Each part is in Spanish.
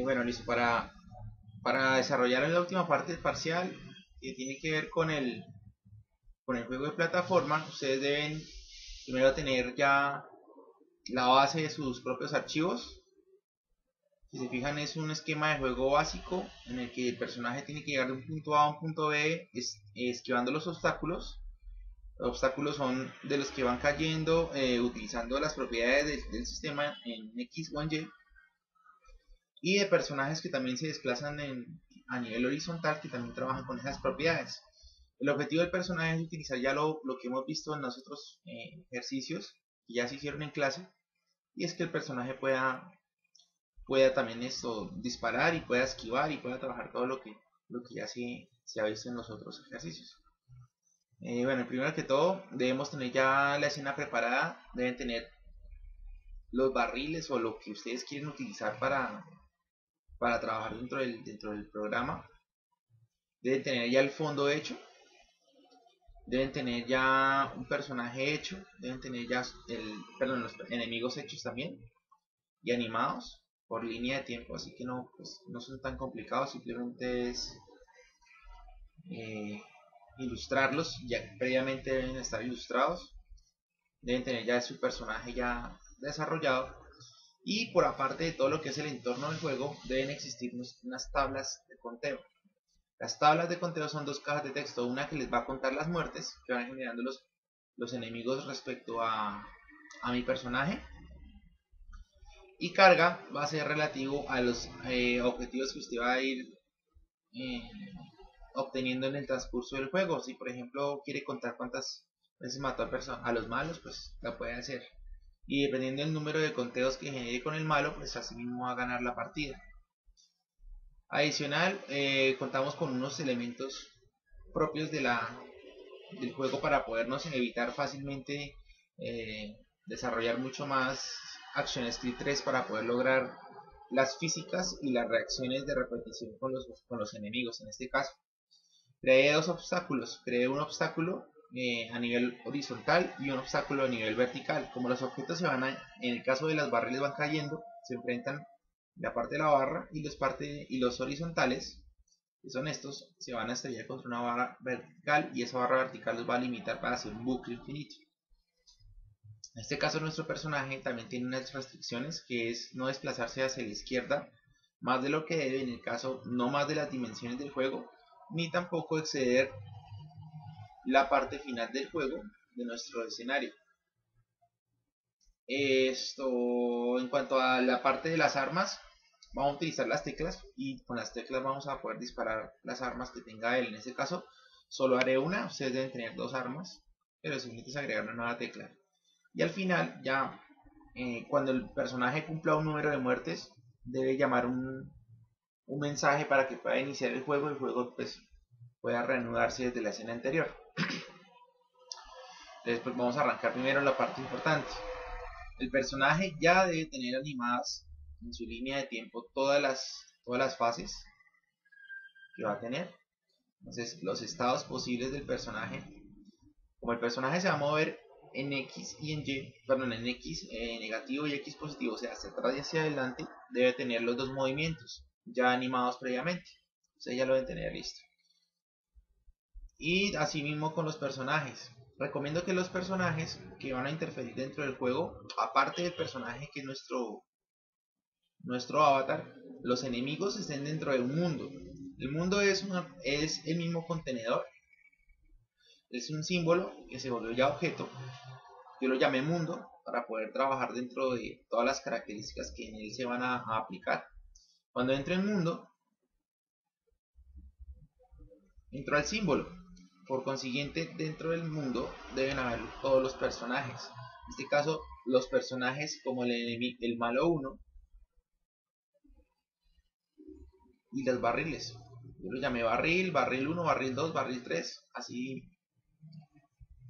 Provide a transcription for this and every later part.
Bueno, listo. Para desarrollar la última parte del parcial, que tiene que ver con el juego de plataforma, ustedes deben primero tener ya la base de sus propios archivos. Si se fijan, es un esquema de juego básico en el que el personaje tiene que llegar de un punto A a un punto B esquivando los obstáculos. Los obstáculos son de los que van cayendo utilizando las propiedades del sistema en X o en Y, y de personajes que también se desplazan a nivel horizontal, que también trabajan con esas propiedades. El objetivo del personaje es utilizar ya lo que hemos visto en los otros ejercicios que ya se hicieron en clase, y es que el personaje pueda también esto disparar y pueda esquivar y pueda trabajar todo lo que ya se ha visto en los otros ejercicios. Bueno, primero que todo debemos tener ya la escena preparada, deben tener los barriles o lo que ustedes quieren utilizar para trabajar dentro del programa. Deben tener ya el fondo hecho, deben tener ya un personaje hecho, deben tener ya los enemigos hechos también y animados por línea de tiempo, así que no, pues, no son tan complicados, simplemente es eh, ilustrarlos, ya previamente deben estar ilustrados, deben tener ya su personaje ya desarrollado, y por aparte de todo lo que es el entorno del juego deben existir unas tablas de conteo. Las tablas de conteo son dos cajas de texto, una que les va a contar las muertes que van generando los enemigos respecto a mi personaje, y carga va a ser relativo a los objetivos que usted va a ir eh, obteniendo en el transcurso del juego. Si por ejemplo quiere contar cuántas veces mató a los malos, pues la puede hacer. Y dependiendo del número de conteos que genere con el malo, pues así mismo va a ganar la partida. Adicional, contamos con unos elementos propios del juego para podernos evitar fácilmente desarrollar mucho más ActionScript 3 para poder lograr las físicas y las reacciones de repetición con los enemigos. En este caso, creé dos obstáculos. Creé un obstáculo a nivel horizontal y un obstáculo a nivel vertical. Como los objetos en el caso de las barriles van cayendo, se enfrentan la parte de la barra y los horizontales, que son estos, se van a estrellar contra una barra vertical, y esa barra vertical los va a limitar para hacer un bucle infinito. En este caso nuestro personaje también tiene unas restricciones, que es no desplazarse hacia la izquierda más de lo que debe, en el caso no más de las dimensiones del juego, ni tampoco exceder la parte final del juego de nuestro escenario. Esto, en cuanto a la parte de las armas, vamos a utilizar las teclas, y con las teclas vamos a poder disparar las armas que tenga él. En este caso solo haré una, ustedes deben tener dos armas, pero simplemente es agregar una nueva tecla. Y al final ya, cuando el personaje cumpla un número de muertes, debe llamar un mensaje para que pueda iniciar el juego pues pueda reanudarse desde la escena anterior. Después vamos a arrancar primero la parte importante. El personaje ya debe tener animadas en su línea de tiempo todas las fases que va a tener. Entonces, los estados posibles del personaje. Como el personaje se va a mover en X y en Y, perdón, en X negativo y X positivo, o sea, hacia atrás y hacia adelante, debe tener los dos movimientos ya animados previamente. Ustedes ya lo deben tener listo. Y asimismo con los personajes. Recomiendo que los personajes que van a interferir dentro del juego, aparte del personaje que es nuestro avatar, los enemigos estén dentro de un mundo. El mundo es el mismo contenedor, es un símbolo que se volvió ya objeto. Yo lo llamé mundo para poder trabajar dentro de todas las características que en él se van a aplicar. Cuando entre en mundo, entro al símbolo. Por consiguiente, dentro del mundo deben haber todos los personajes. En este caso, los personajes como el malo 1 y los barriles. Yo lo llamé barril, barril 1, barril 2, barril 3, así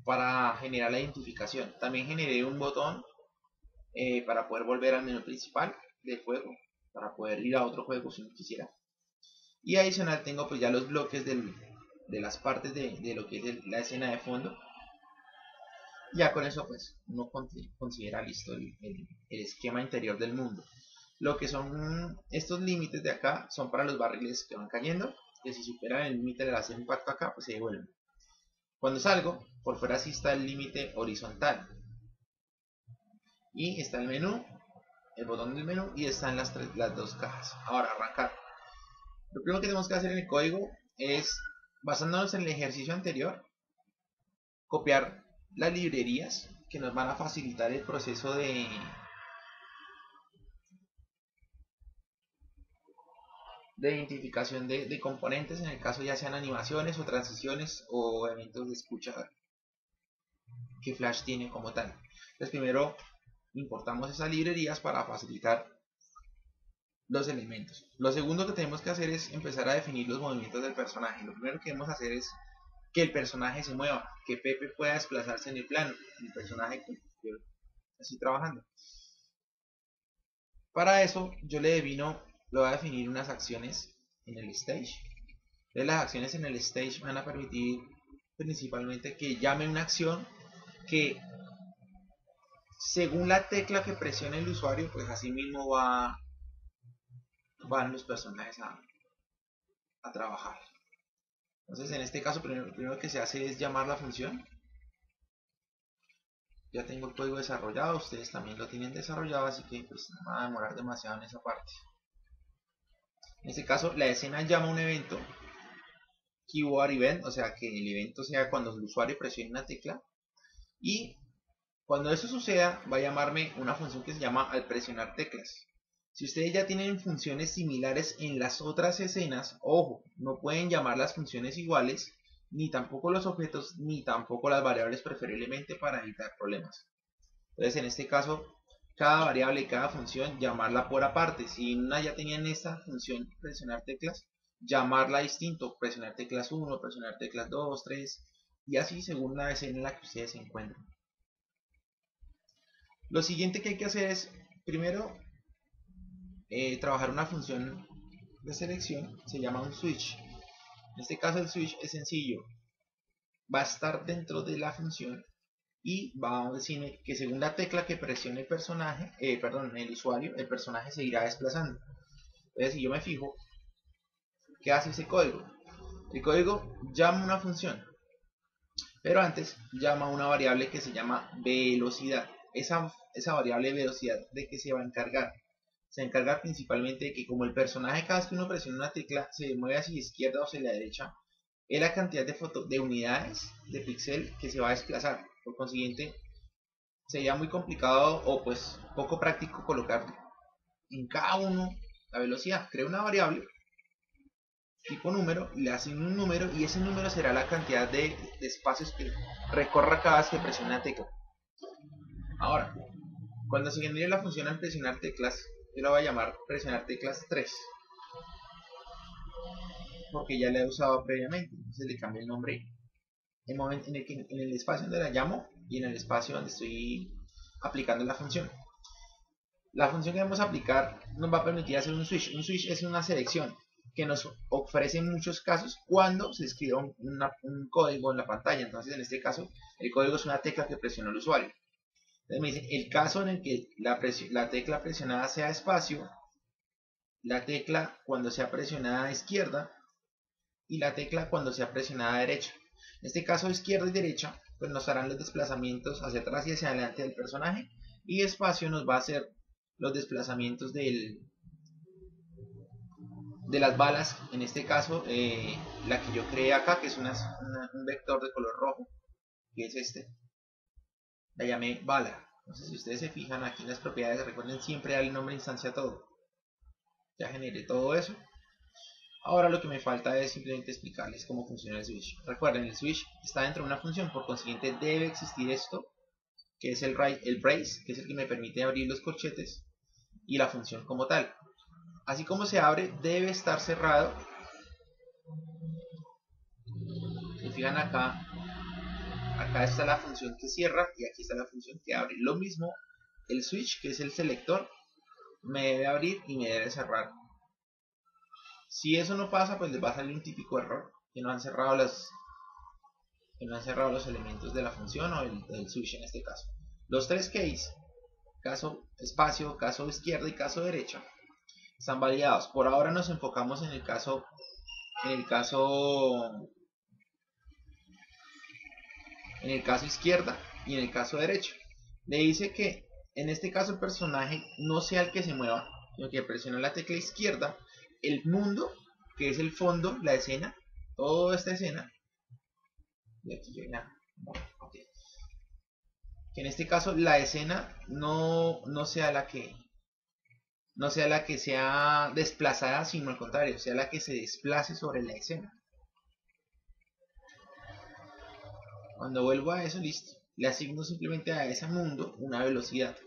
para generar la identificación. También generé un botón para poder volver al menú principal del juego, para poder ir a otro juego si no quisiera. Y adicional tengo pues ya los bloques de las partes de lo que es la escena de fondo. Ya con eso pues uno considera listo el esquema interior del mundo. Lo que son estos límites de acá son para los barriles que van cayendo, que si superan el límite del hacer impacto acá, pues se devuelven. Cuando salgo, por fuera sí está el límite horizontal. Y está el menú, el botón del menú, y están las dos cajas. Ahora, arrancar. Lo primero que tenemos que hacer en el código es, basándonos en el ejercicio anterior, copiar las librerías que nos van a facilitar el proceso de identificación de componentes, en el caso ya sean animaciones o transiciones o eventos de escucha que Flash tiene como tal. Entonces primero importamos esas librerías para facilitar los elementos. Lo segundo que tenemos que hacer es empezar a definir los movimientos del personaje. Lo primero que debemos hacer es que el personaje se mueva, que Pepe pueda desplazarse en el plano, el personaje que yo estoy trabajando. Para eso yo le voy a definir unas acciones en el stage. Entonces las acciones en el stage van a permitir principalmente que llame una acción que según la tecla que presione el usuario, pues así mismo van los personajes a trabajar. Entonces en este caso lo primero que se hace es llamar la función. Ya tengo el código desarrollado, ustedes también lo tienen desarrollado, así que pues no van a demorar demasiado en esa parte. En este caso la escena llama un evento, keyword event, o sea que el evento sea cuando el usuario presione una tecla, y cuando eso suceda va a llamarme una función que se llama al presionar teclas. Si ustedes ya tienen funciones similares en las otras escenas, ojo, no pueden llamar las funciones iguales, ni tampoco los objetos, ni tampoco las variables preferiblemente para evitar problemas. Entonces en este caso, cada variable y cada función llamarla por aparte. Si una ya tenían esta función presionar teclas, llamarla distinto, presionar teclas 1, presionar teclas 2, 3, y así según la escena en la que ustedes se encuentren. Lo siguiente que hay que hacer es, primero, trabajar una función de selección, se llama un switch. En este caso el switch es sencillo, va a estar dentro de la función y va a decirme que según la tecla que presione el personaje, el usuario, el personaje se irá desplazando. Entonces si yo me fijo, ¿qué hace ese código? El código llama una función, pero antes llama una variable que se llama velocidad. Esa variable velocidad, ¿de qué se va a encargar? Se encarga principalmente de que como el personaje cada vez que uno presiona una tecla se mueve hacia la izquierda o hacia la derecha, es la cantidad de unidades de píxel que se va a desplazar. Por consiguiente, sería muy complicado o pues poco práctico colocar en cada uno la velocidad. Crea una variable tipo número, le asigno un número y ese número será la cantidad de espacios que recorra cada vez que presione una tecla. Ahora, cuando se genere la función al presionar teclas, yo la voy a llamar presionar teclas 3 porque ya la he usado previamente, entonces le cambio el nombre en el espacio donde la llamo y en el espacio donde estoy aplicando la función. La función que vamos a aplicar nos va a permitir hacer un switch. Un switch es una selección que nos ofrece en muchos casos cuando se escribe un código en la pantalla. Entonces en este caso el código es una tecla que presiona el usuario. Entonces me dice el caso en el que la tecla presionada sea espacio, la tecla cuando sea presionada a izquierda y la tecla cuando sea presionada a derecha. En este caso izquierda y derecha pues nos harán los desplazamientos hacia atrás y hacia adelante del personaje, y espacio nos va a hacer los desplazamientos de las balas. En este caso la que yo creé acá, que es un vector de color rojo, que es este, la llamé bala. Entonces si ustedes se fijan aquí en las propiedades, recuerden siempre darle nombre a instancia a todo. Ya generé todo eso. Ahora lo que me falta es simplemente explicarles cómo funciona el switch. Recuerden, el switch está dentro de una función, por consiguiente debe existir esto, que es el brace, que es el que me permite abrir los corchetes, y la función como tal. Así como se abre, debe estar cerrado. Si fijan acá está la función que cierra y aquí está la función que abre. Lo mismo, el switch, que es el selector, me debe abrir y me debe cerrar. Si eso no pasa, pues les va a salir un típico error, que no han cerrado los elementos de la función o el switch en este caso. Los tres keys, caso espacio, caso izquierda y caso derecha, están validados. Por ahora nos enfocamos en el caso izquierda y en el caso derecho. Le dice que en este caso el personaje no sea el que se mueva, sino que presiona la tecla izquierda, el mundo, que es el fondo, la escena, toda esta escena, y aquí hay nada. Okay. Que en este caso la escena no sea la que sea desplazada, sino al contrario, sea la que se desplace sobre la escena. Cuando vuelvo a eso, listo, le asigno simplemente a ese mundo una velocidad.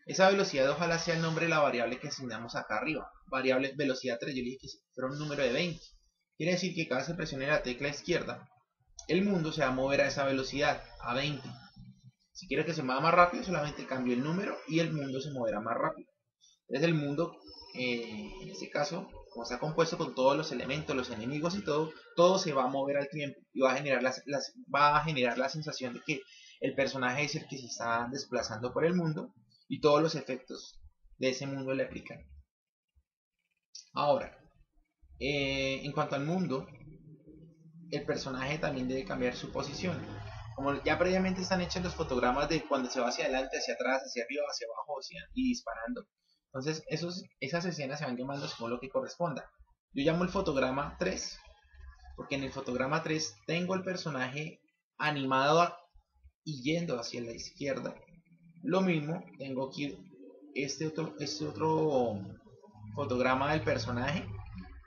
Esa velocidad ojalá sea el nombre de la variable que asignamos acá arriba. Variable velocidad 3, yo le dije que fuera un número de 20. Quiere decir que cada vez que presione la tecla izquierda, el mundo se va a mover a esa velocidad, a 20. Si quiero que se mueva más rápido, solamente cambio el número y el mundo se moverá más rápido. Entonces el mundo, en este caso, como está compuesto con todos los elementos, los enemigos y todo se va a mover al tiempo y va a generar la sensación de que el personaje es el que se está desplazando por el mundo y todos los efectos de ese mundo le aplican. Ahora, en cuanto al mundo, el personaje también debe cambiar su posición. Como ya previamente están hechos los fotogramas de cuando se va hacia adelante, hacia atrás, hacia arriba, hacia abajo y disparando. Entonces esas escenas se van llamando según lo que corresponda. Yo llamo el fotograma 3, porque en el fotograma 3 tengo el personaje animado y yendo hacia la izquierda. Lo mismo, tengo aquí este otro fotograma del personaje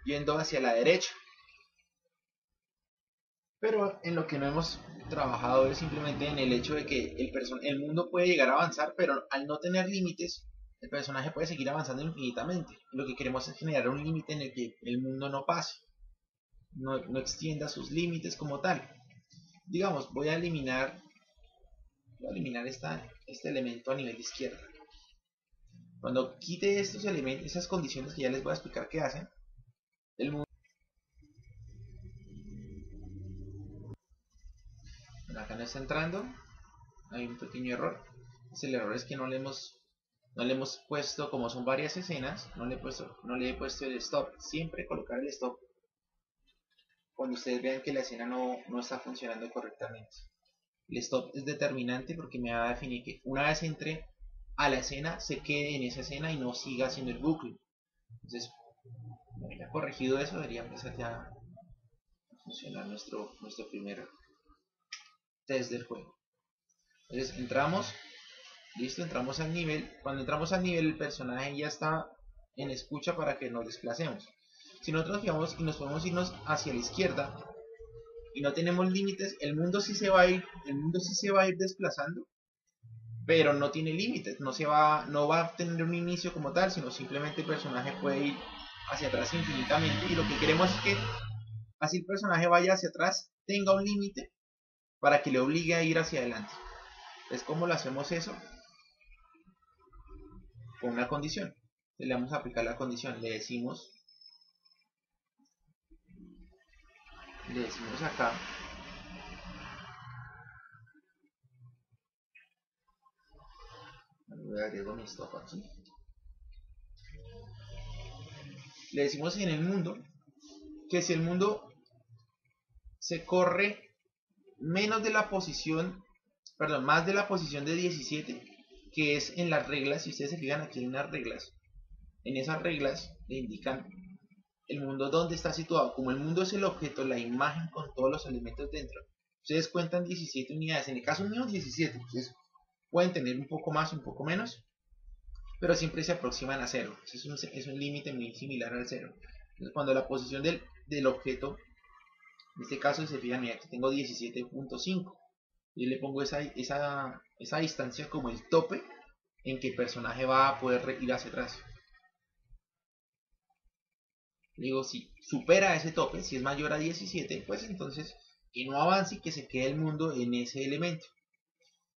yendo hacia la derecha. Pero en lo que no hemos trabajado es simplemente en el hecho de que el mundo puede llegar a avanzar, pero al no tener límites, el personaje puede seguir avanzando infinitamente. Lo que queremos es generar un límite en el que el mundo no pase, no extienda sus límites como tal. Digamos, voy a eliminar este elemento a nivel de izquierda. Cuando quite estos elementos, esas condiciones que ya les voy a explicar qué hacen, el mundo... Acá no está entrando, hay un pequeño error. El error es que no le hemos puesto, como son varias escenas, no le he puesto el stop. Siempre colocar el stop cuando ustedes vean que la escena no está funcionando correctamente. El stop es determinante porque me va a definir que una vez entre a la escena, se quede en esa escena y no siga haciendo el bucle. Entonces, ya corregido eso, debería empezar ya a funcionar nuestro primer test del juego. Entonces entramos, listo, entramos al nivel. Cuando entramos al nivel, el personaje ya está en escucha para que nos desplacemos. Si nosotros fijamos y nos podemos irnos hacia la izquierda y no tenemos límites, el mundo sí se va a ir desplazando, pero no tiene límites, no va a tener un inicio como tal, sino simplemente el personaje puede ir hacia atrás infinitamente, y lo que queremos es que así el personaje vaya hacia atrás, tenga un límite para que le obligue a ir hacia adelante. Entonces, ¿cómo lo hacemos eso? Con una condición. Le vamos a aplicar la condición, le decimos acá voy a agregar mi stop aquí. Le decimos en el mundo que si el mundo se corre menos de la posición, perdón, más de la posición de 17, que es en las reglas, si ustedes se fijan aquí en las reglas, en esas reglas le indican el mundo donde está situado. Como el mundo es el objeto, la imagen con todos los elementos dentro, ustedes cuentan 17 unidades, en el caso mío 17, ustedes pueden tener un poco más, un poco menos, pero siempre se aproximan a 0. Es un límite muy similar al 0. Entonces, cuando la posición del objeto, en este caso se fijan, mira, aquí tengo 17.5, yo le pongo esa distancia como el tope en que el personaje va a poder ir hacia atrás. Digo, si supera ese tope, si es mayor a 17, pues entonces que no avance y que se quede el mundo en ese elemento.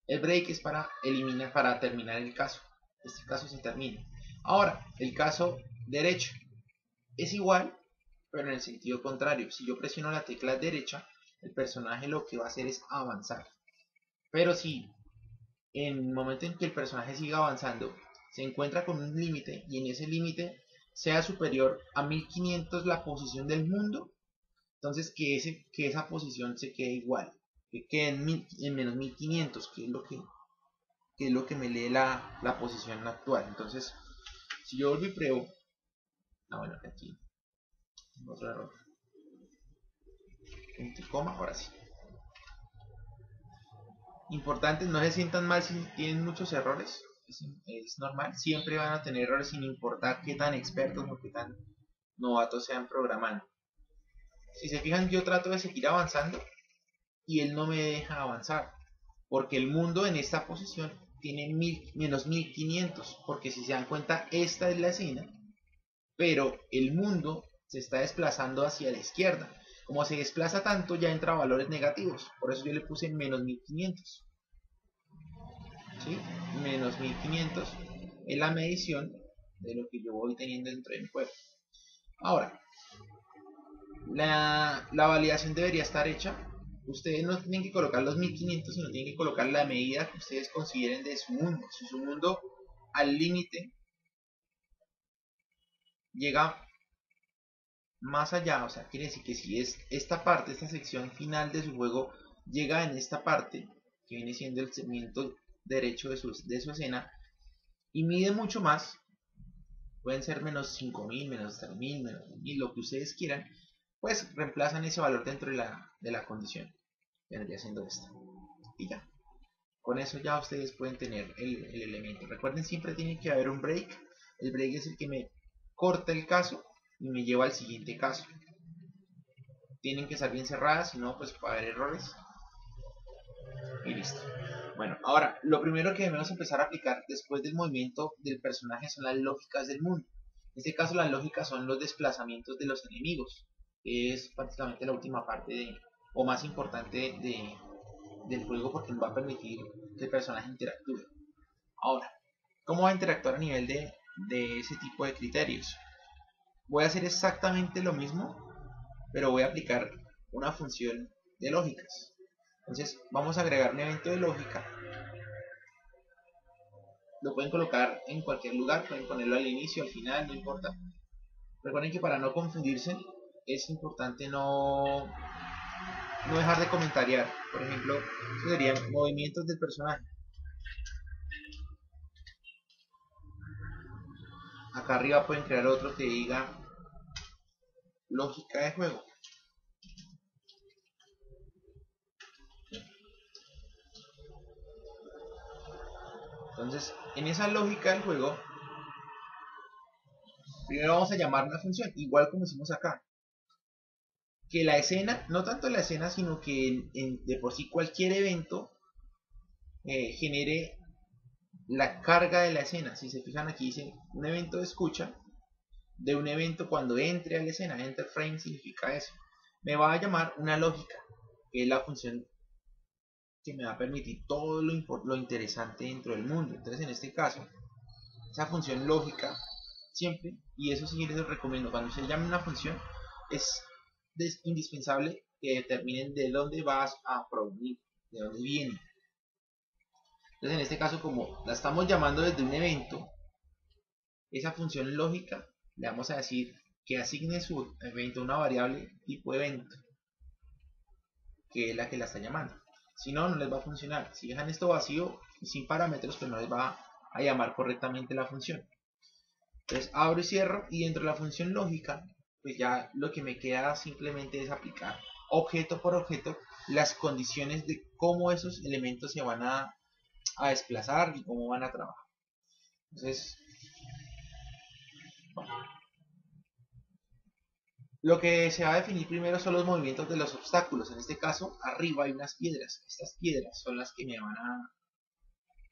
El break es para terminar el caso. Este caso se termina. Ahora, el caso derecho es igual, pero en el sentido contrario. Si yo presiono la tecla derecha, el personaje lo que va a hacer es avanzar. Pero si en el momento en que el personaje siga avanzando se encuentra con un límite, y en ese límite sea superior a 1500 la posición del mundo, entonces que esa posición se quede igual, que quede en menos 1500, que es lo que me lee la posición actual. Entonces, si yo vuelvo y pruebo, bueno, aquí, otro error, punto y coma, ahora sí. Importante, no se sientan mal si tienen muchos errores, es normal, siempre van a tener errores sin importar qué tan expertos o qué tan novatos sean programando. Si se fijan, yo trato de seguir avanzando y él no me deja avanzar, porque el mundo en esta posición tiene menos 1500, porque si se dan cuenta, esta es la escena, pero el mundo se está desplazando hacia la izquierda. Como se desplaza tanto, ya entra a valores negativos, por eso yo le puse menos 1500. ¿Sí? Menos 1500 es la medición de lo que yo voy teniendo dentro de mi juego. Ahora, la validación debería estar hecha. Ustedes no tienen que colocar los 1500, sino tienen que colocar la medida que ustedes consideren de su mundo. Si su mundo al límite llega más allá, o sea, quiere decir que si es esta parte, esta sección final de su juego llega en esta parte, que viene siendo el segmento derecho de su escena, y mide mucho más, pueden ser menos 5000, menos 3000, menos 1000, lo que ustedes quieran, pues reemplazan ese valor dentro de la condición, vendría siendo esta, y ya. Con eso ya ustedes pueden tener el elemento. Recuerden, siempre tiene que haber un break. El break es el que me corta el caso y me lleva al siguiente caso. Tienen que estar bien cerradas, si no, pues puede haber errores. Y listo. Bueno, ahora, lo primero que debemos empezar a aplicar después del movimiento del personaje son las lógicas del mundo. En este caso, las lógicas son los desplazamientos de los enemigos. Es prácticamente la última parte o más importante del juego, porque nos va a permitir que el personaje interactúe. Ahora, ¿cómo va a interactuar a nivel de ese tipo de criterios? Voy a hacer exactamente lo mismo, pero voy a aplicar una función de lógicas. Entonces, vamos a agregar un evento de lógica. Lo pueden colocar en cualquier lugar, pueden ponerlo al inicio, al final, no importa. Recuerden que para no confundirse, es importante no dejar de comentariar. Por ejemplo, eso serían movimientos del personaje. Acá arriba pueden crear otro que diga lógica de juego. Entonces, en esa lógica del juego, primero vamos a llamar una función, igual como hicimos acá. Que la escena, no tanto la escena, sino que de por sí cualquier evento genere la carga de la escena. Si se fijan aquí dice un evento de escucha, de un evento cuando entre a la escena, enter frame significa eso. Me va a llamar una lógica, que es la función que me va a permitir todo lo interesante dentro del mundo. Entonces, en este caso, esa función lógica, siempre, y eso sí les recomiendo, cuando se llame una función, es indispensable que determinen de dónde vas a provenir, de dónde viene. Entonces, en este caso, como la estamos llamando desde un evento, esa función lógica, le vamos a decir que asigne su evento a una variable tipo evento, que es la que la está llamando. Si no, no les va a funcionar. Si dejan esto vacío y sin parámetros, pues no les va a llamar correctamente la función. Entonces abro y cierro, y dentro de la función lógica, pues ya lo que me queda simplemente es aplicar objeto por objeto las condiciones de cómo esos elementos se van a desplazar y cómo van a trabajar. Entonces, lo que se va a definir primero son los movimientos de los obstáculos. En este caso, arriba hay unas piedras. Estas piedras son las que me van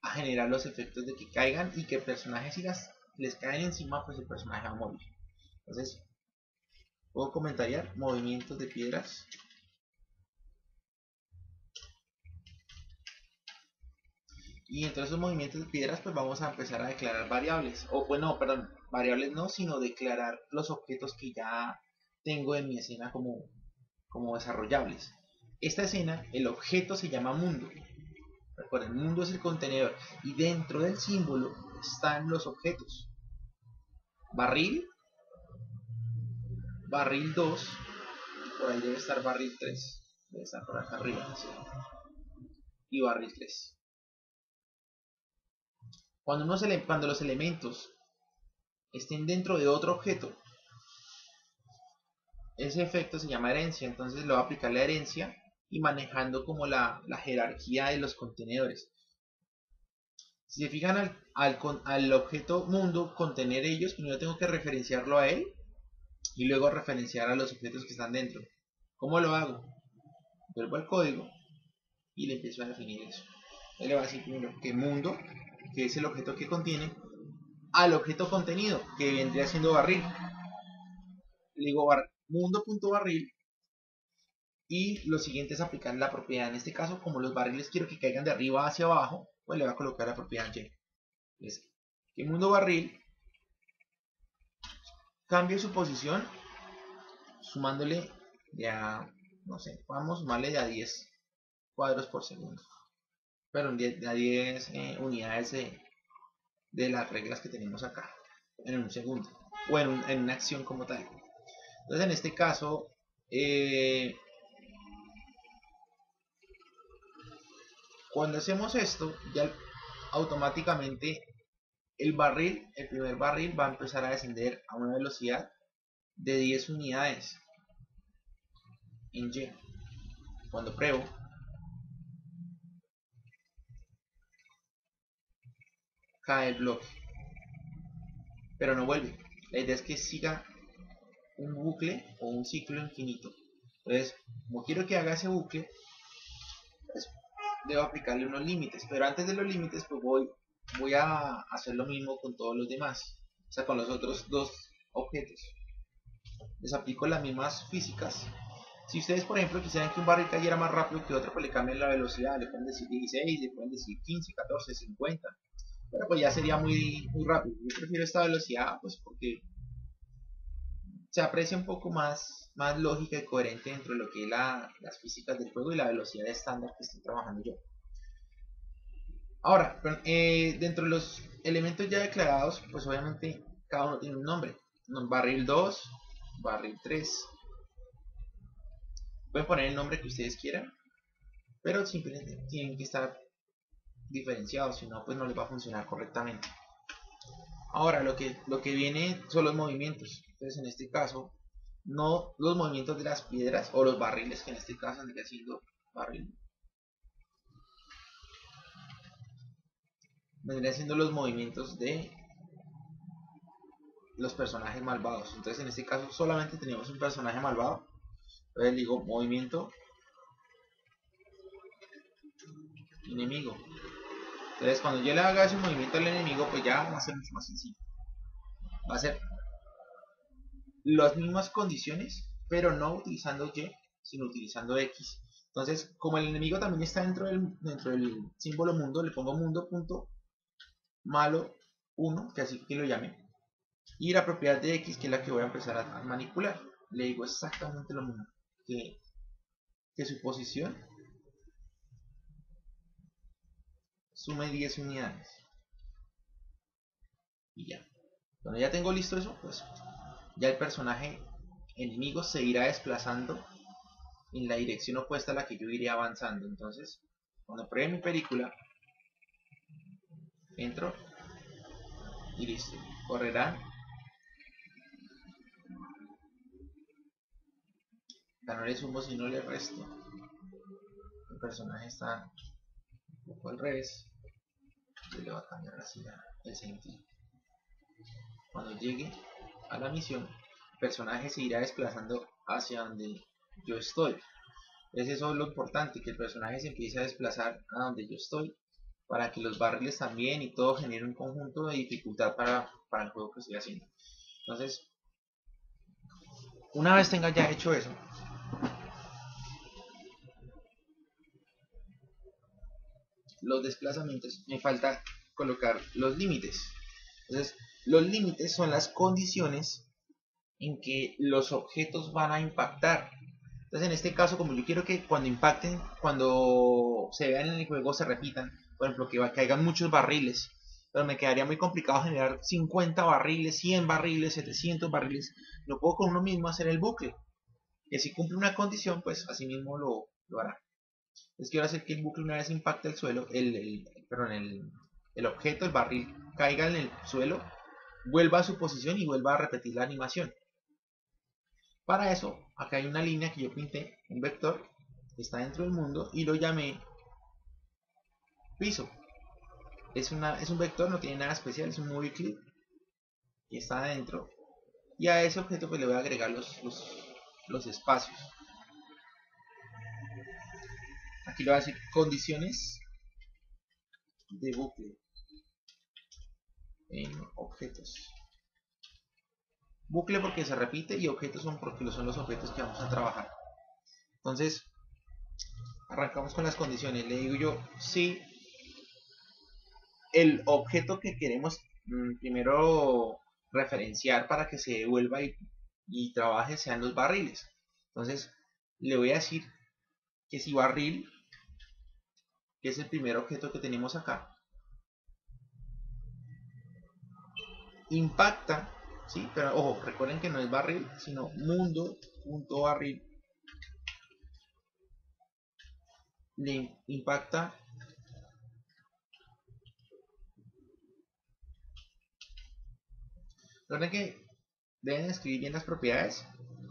a generar los efectos de que caigan, y que el personaje, si les caen encima, pues el personaje va a morir. Entonces, puedo comentariar movimientos de piedras. Y entre esos movimientos de piedras, pues vamos a empezar a declarar variables. O bueno, perdón, variables no, sino declarar los objetos que ya tengo en mi escena como desarrollables. Esta escena, el objeto se llama mundo. Recuerden, mundo es el contenedor, y dentro del símbolo están los objetos. Barril barril 2, por ahí debe estar barril 3, debe estar por acá arriba, ¿sí? Y barril 3. Cuando los elementos estén dentro de otro objeto, ese efecto se llama herencia. Entonces le va a aplicar la herencia y manejando como la jerarquía de los contenedores. Si se fijan al objeto mundo contener ellos, primero tengo que referenciarlo a él y luego referenciar a los objetos que están dentro. ¿Cómo lo hago? Vuelvo al código y le empiezo a definir eso. Él le va a decir primero que mundo, que es el objeto que contiene, al objeto contenido, que vendría siendo barril. Le digo mundo.barril y lo siguiente es aplicar la propiedad. En este caso, como los barriles quiero que caigan de arriba hacia abajo, pues le va a colocar la propiedad y. Es que mundo barril cambie su posición sumándole ya, no sé, vamos a sumarle de a 10 cuadros por segundo. Pero de a 10 unidades de las reglas que tenemos acá en un segundo o en una acción como tal. Entonces en este caso cuando hacemos esto ya automáticamente el primer barril va a empezar a descender a una velocidad de 10 unidades en Y. Cuando pruebo, cae el bloque, pero no vuelve. La idea es que siga un bucle o un ciclo infinito. Entonces, como quiero que haga ese bucle, pues debo aplicarle unos límites, pero antes de los límites pues voy a hacer lo mismo con todos los demás, o sea, con los otros dos objetos. Les aplico las mismas físicas. Si ustedes, por ejemplo, quisieran que un barril cayera más rápido que otro, pues le cambian la velocidad, le pueden decir 16, le pueden decir 15, 14, 50, pero pues ya sería muy rápido. Yo prefiero esta velocidad pues porque se aprecia un poco más lógica y coherente dentro de lo que es las físicas del juego y la velocidad estándar que estoy trabajando yo. Ahora, dentro de los elementos ya declarados, pues obviamente cada uno tiene un nombre. Barril 2, barril 3. Pueden poner el nombre que ustedes quieran, pero simplemente tienen que estar diferenciados, si no, pues no les va a funcionar correctamente. Ahora, lo que viene son los movimientos. Entonces, en este caso, no los movimientos de las piedras o los barriles, que en este caso vendría siendo barril. Vendrían siendo los movimientos de los personajes malvados. Entonces en este caso solamente tenemos un personaje malvado. Entonces digo movimiento enemigo. Entonces cuando yo le haga ese movimiento al enemigo, pues ya va a ser mucho más sencillo. Va a ser las mismas condiciones, pero no utilizando Y, sino utilizando X. Entonces, como el enemigo también está dentro del símbolo mundo, le pongo mundo.malo1, que así que lo llame. Y la propiedad de X, que es la que voy a empezar a manipular. Le digo exactamente lo mismo. Que su posición sume 10 unidades. Y ya. Cuando ya tengo listo eso, pues ya el personaje enemigo se irá desplazando en la dirección opuesta a la que yo iré avanzando. Entonces, cuando pruebe mi película, entro y listo. Correrán. No le sumo si no le resto. El personaje está un poco al revés. Yo le voy a cambiar así el sentido. Cuando llegue a la misión, el personaje se irá desplazando hacia donde yo estoy. Es eso lo importante, que el personaje se empiece a desplazar a donde yo estoy, para que los barriles también y todo genere un conjunto de dificultad para el juego que estoy haciendo. Entonces, una vez tenga ya hecho eso, los desplazamientos, me falta colocar los límites. Entonces, los límites son las condiciones en que los objetos van a impactar. Entonces, en este caso, como yo quiero que cuando impacten, cuando se vean en el juego, se repitan, por ejemplo, que caigan muchos barriles pero me quedaría muy complicado generar 50 barriles, 100 barriles, 700 barriles. No puedo con uno mismo hacer el bucle, que si cumple una condición, pues así mismo lo hará. Entonces quiero hacer que el bucle, una vez impacte el suelo, perdón, el objeto, el barril, caiga en el suelo, vuelva a su posición y vuelva a repetir la animación. Para eso, acá hay una línea que yo pinté, un vector, que está dentro del mundo, y lo llamé piso. Es un vector, no tiene nada especial, es un movie clip, y está adentro. Y a ese objeto pues le voy a agregar los espacios. Aquí le voy a decir condiciones de bucle en objetos. Bucle porque se repite y objetos son porque son los objetos que vamos a trabajar. Entonces, arrancamos con las condiciones. Le digo yo, si el objeto que queremos primero referenciar para que se devuelva y trabaje sean los barriles. Entonces, le voy a decir que si barril, que es el primer objeto que tenemos acá, impacta, ¿sí? Pero ojo, recuerden que no es barril, sino mundo.barril, le impacta recuerden que deben escribir bien las propiedades.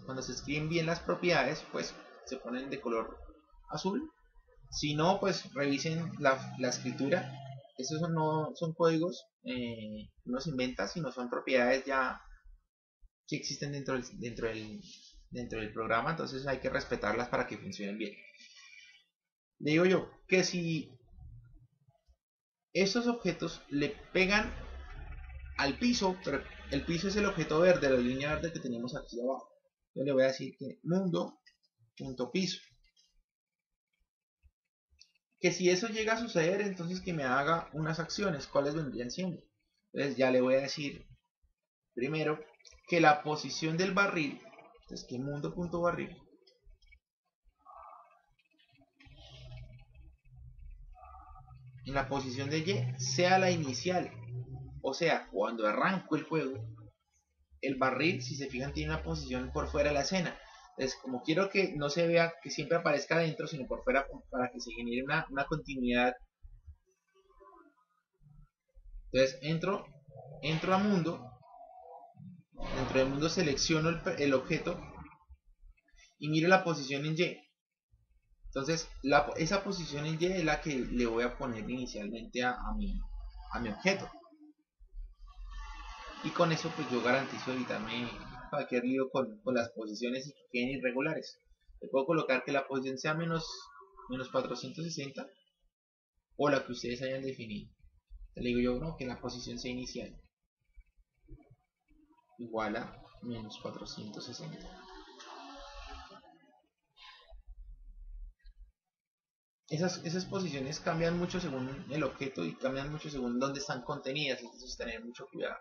Cuando se escriben bien las propiedades, pues se ponen de color azul. Si no, pues revisen la escritura. Esos no son códigos que uno se inventa, sino son propiedades ya que existen dentro del programa. Entonces hay que respetarlas para que funcionen bien. Le digo yo que si estos objetos le pegan al piso, pero el piso es el objeto verde, la línea verde que tenemos aquí abajo. Yo le voy a decir que mundo.piso. Que si eso llega a suceder, entonces que me haga unas acciones. ¿Cuáles vendrían siendo? Entonces ya le voy a decir primero que la posición del barril, entonces que mundo.barril, en la posición de Y sea la inicial. O sea, cuando arranco el juego, el barril, si se fijan, tiene una posición por fuera de la escena. Entonces, como quiero que no se vea que siempre aparezca adentro, sino por fuera, para que se genere una continuidad. Entonces, entro a mundo. Dentro del mundo selecciono el objeto y miro la posición en Y. Entonces, esa posición en Y es la que le voy a poner inicialmente a mi objeto. Y con eso pues yo garantizo evitarme cualquier lío con las posiciones y que queden irregulares. Le puedo colocar que la posición sea menos 460 o la que ustedes hayan definido. Le digo yo no, que la posición sea inicial igual a menos 460. Esas posiciones cambian mucho según el objeto y cambian mucho según dónde están contenidas, entonces tener mucho cuidado.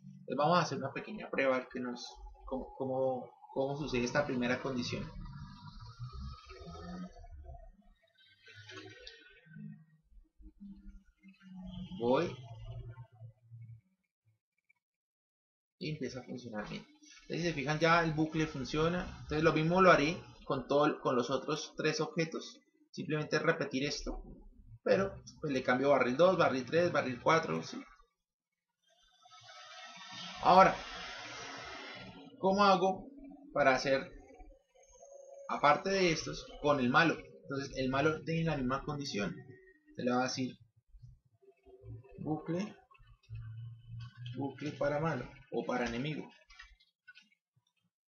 Entonces vamos a hacer una pequeña prueba que cómo sucede esta primera condición. Voy y empieza a funcionar bien. Entonces si se fijan ya el bucle funciona. Entonces lo mismo lo haré con los otros tres objetos. Simplemente repetir esto, pero pues le cambio barril 2, barril 3, barril 4, ¿sí? Ahora, ¿cómo hago para hacer, aparte de estos, con el malo? Entonces el malo tiene la misma condición. Se le va a decir bucle, bucle para malo o para enemigo.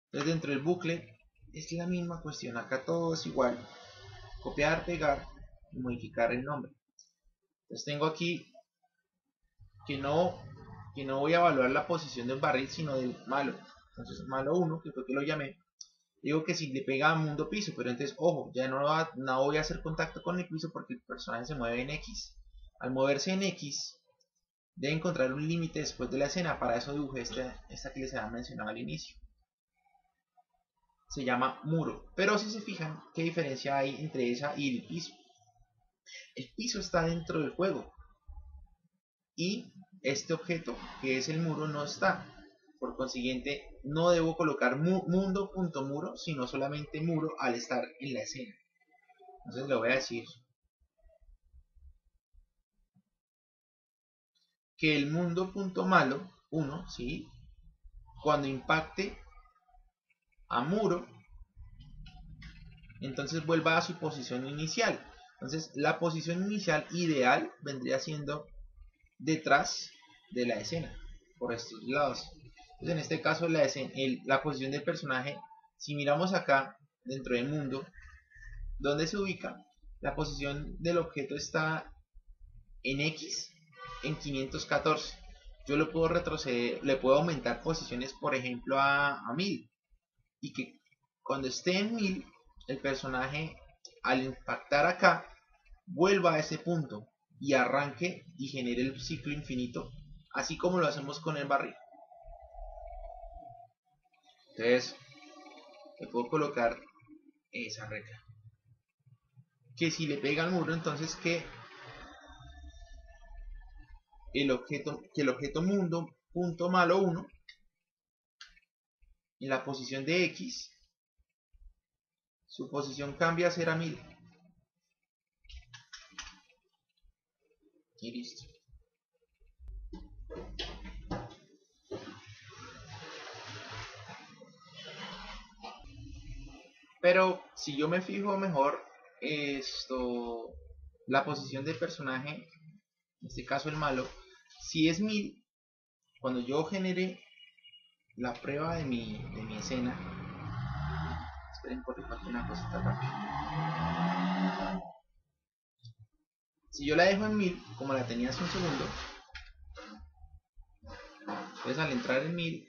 Entonces dentro del bucle es la misma cuestión. Acá todo es igual. Copiar, pegar y modificar el nombre. Entonces tengo aquí que no voy a evaluar la posición del barril, sino del malo. Entonces malo 1, que fue que lo llamé, digo que si le pega a mundo piso, pero entonces ojo, ya no voy a hacer contacto con el piso porque el personaje se mueve en X. Al moverse en X debe encontrar un límite después de la escena. Para eso dibujé esta que les había mencionado al inicio. Se llama muro, pero si se fijan, ¿qué diferencia hay entre esa y el piso? El piso está dentro del juego y este objeto que es el muro no está. Por consiguiente, no debo colocar mundo.muro, sino solamente muro al estar en la escena. Entonces le voy a decir que el mundo.malo 1, ¿sí? Cuando impacte a muro, entonces vuelva a su posición inicial. Entonces la posición inicial ideal vendría siendo detrás de la escena, por estos lados. Entonces en este caso la posición del personaje, si miramos acá dentro del mundo, ¿dónde se ubica? La posición del objeto está en X en 514. Yo lo puedo retroceder, le puedo aumentar posiciones, por ejemplo, a 1000. Y que cuando esté en 1000, el personaje, al impactar acá, vuelva a ese punto y arranque y genere el ciclo infinito, así como lo hacemos con el barril. Entonces, le puedo colocar esa regla. Que si le pega al muro, entonces que el objeto mundo.malo 1 en la posición de X, su posición cambia a ser a 1000. Y listo. Pero si yo me fijo mejor, la posición del personaje, en este caso el malo, si es 1000, cuando yo genere la prueba de mi escena, esperen porque falta una cosita rápida. Si yo la dejo en 1000, como la tenía hace un segundo, entonces al entrar en 1000,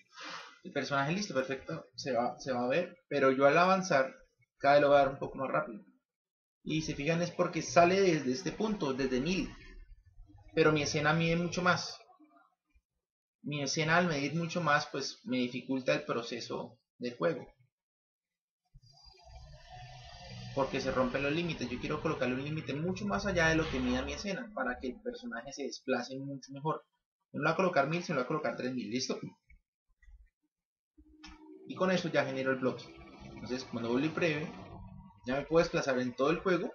el personaje listo, perfecto, se va a ver, pero yo al avanzar, cada vez lo voy a dar un poco más rápido. Y si fijan es porque sale desde este punto, desde 1000, pero mi escena mide mucho más. Mi escena al medir mucho más, pues me dificulta el proceso del juego, porque se rompen los límites. Yo quiero colocarle un límite mucho más allá de lo que mida mi escena, para que el personaje se desplace mucho mejor. No le voy a colocar 1000, se lo voy a colocar 3000, ¿listo? Y con eso ya genero el bloque. Entonces cuando vuelvo y preve, ya me puedo desplazar en todo el juego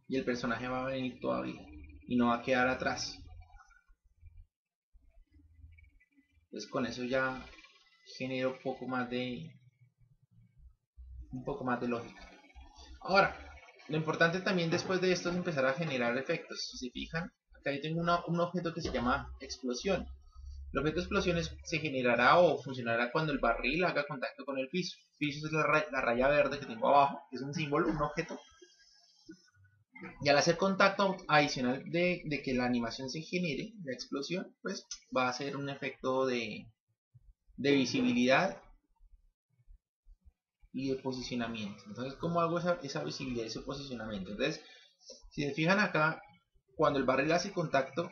y el personaje va a venir todavía y no va a quedar atrás. Entonces con eso ya genero un poco más de lógica. Ahora, lo importante también después de esto es empezar a generar efectos. Si se fijan, acá yo tengo un objeto que se llama explosión. El objeto de explosión se generará o funcionará cuando el barril haga contacto con el piso. El piso es la raya verde que tengo abajo, que es un símbolo, un objeto. Y al hacer contacto adicional de que la animación se genere, la explosión, pues va a ser un efecto de visibilidad y de posicionamiento. Entonces, ¿cómo hago esa visibilidad y ese posicionamiento? Entonces, si se fijan acá, cuando el barril hace contacto,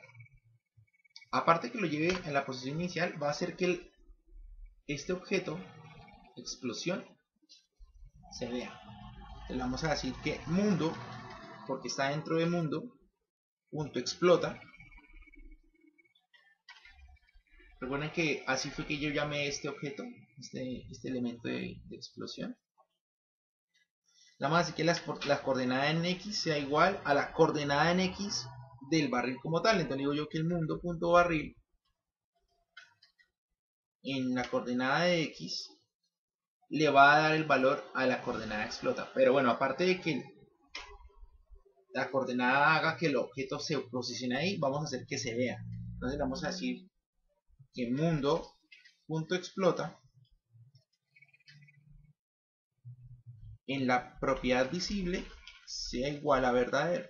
aparte que lo lleve en la posición inicial, va a hacer que este objeto, explosión, se vea. Entonces, le vamos a decir que mundo, porque está dentro de mundo, punto explota. Recuerden que así fue que yo llamé este objeto, este elemento de explosión. Nada más así que la coordenada en X sea igual a la coordenada en X del barril como tal. Entonces digo yo que el mundo.barril en la coordenada de X le va a dar el valor a la coordenada explota. Pero bueno, aparte de que la coordenada haga que el objeto se posicione ahí, vamos a hacer que se vea. Entonces vamos a decir que mundo.explota en la propiedad visible sea igual a verdadero.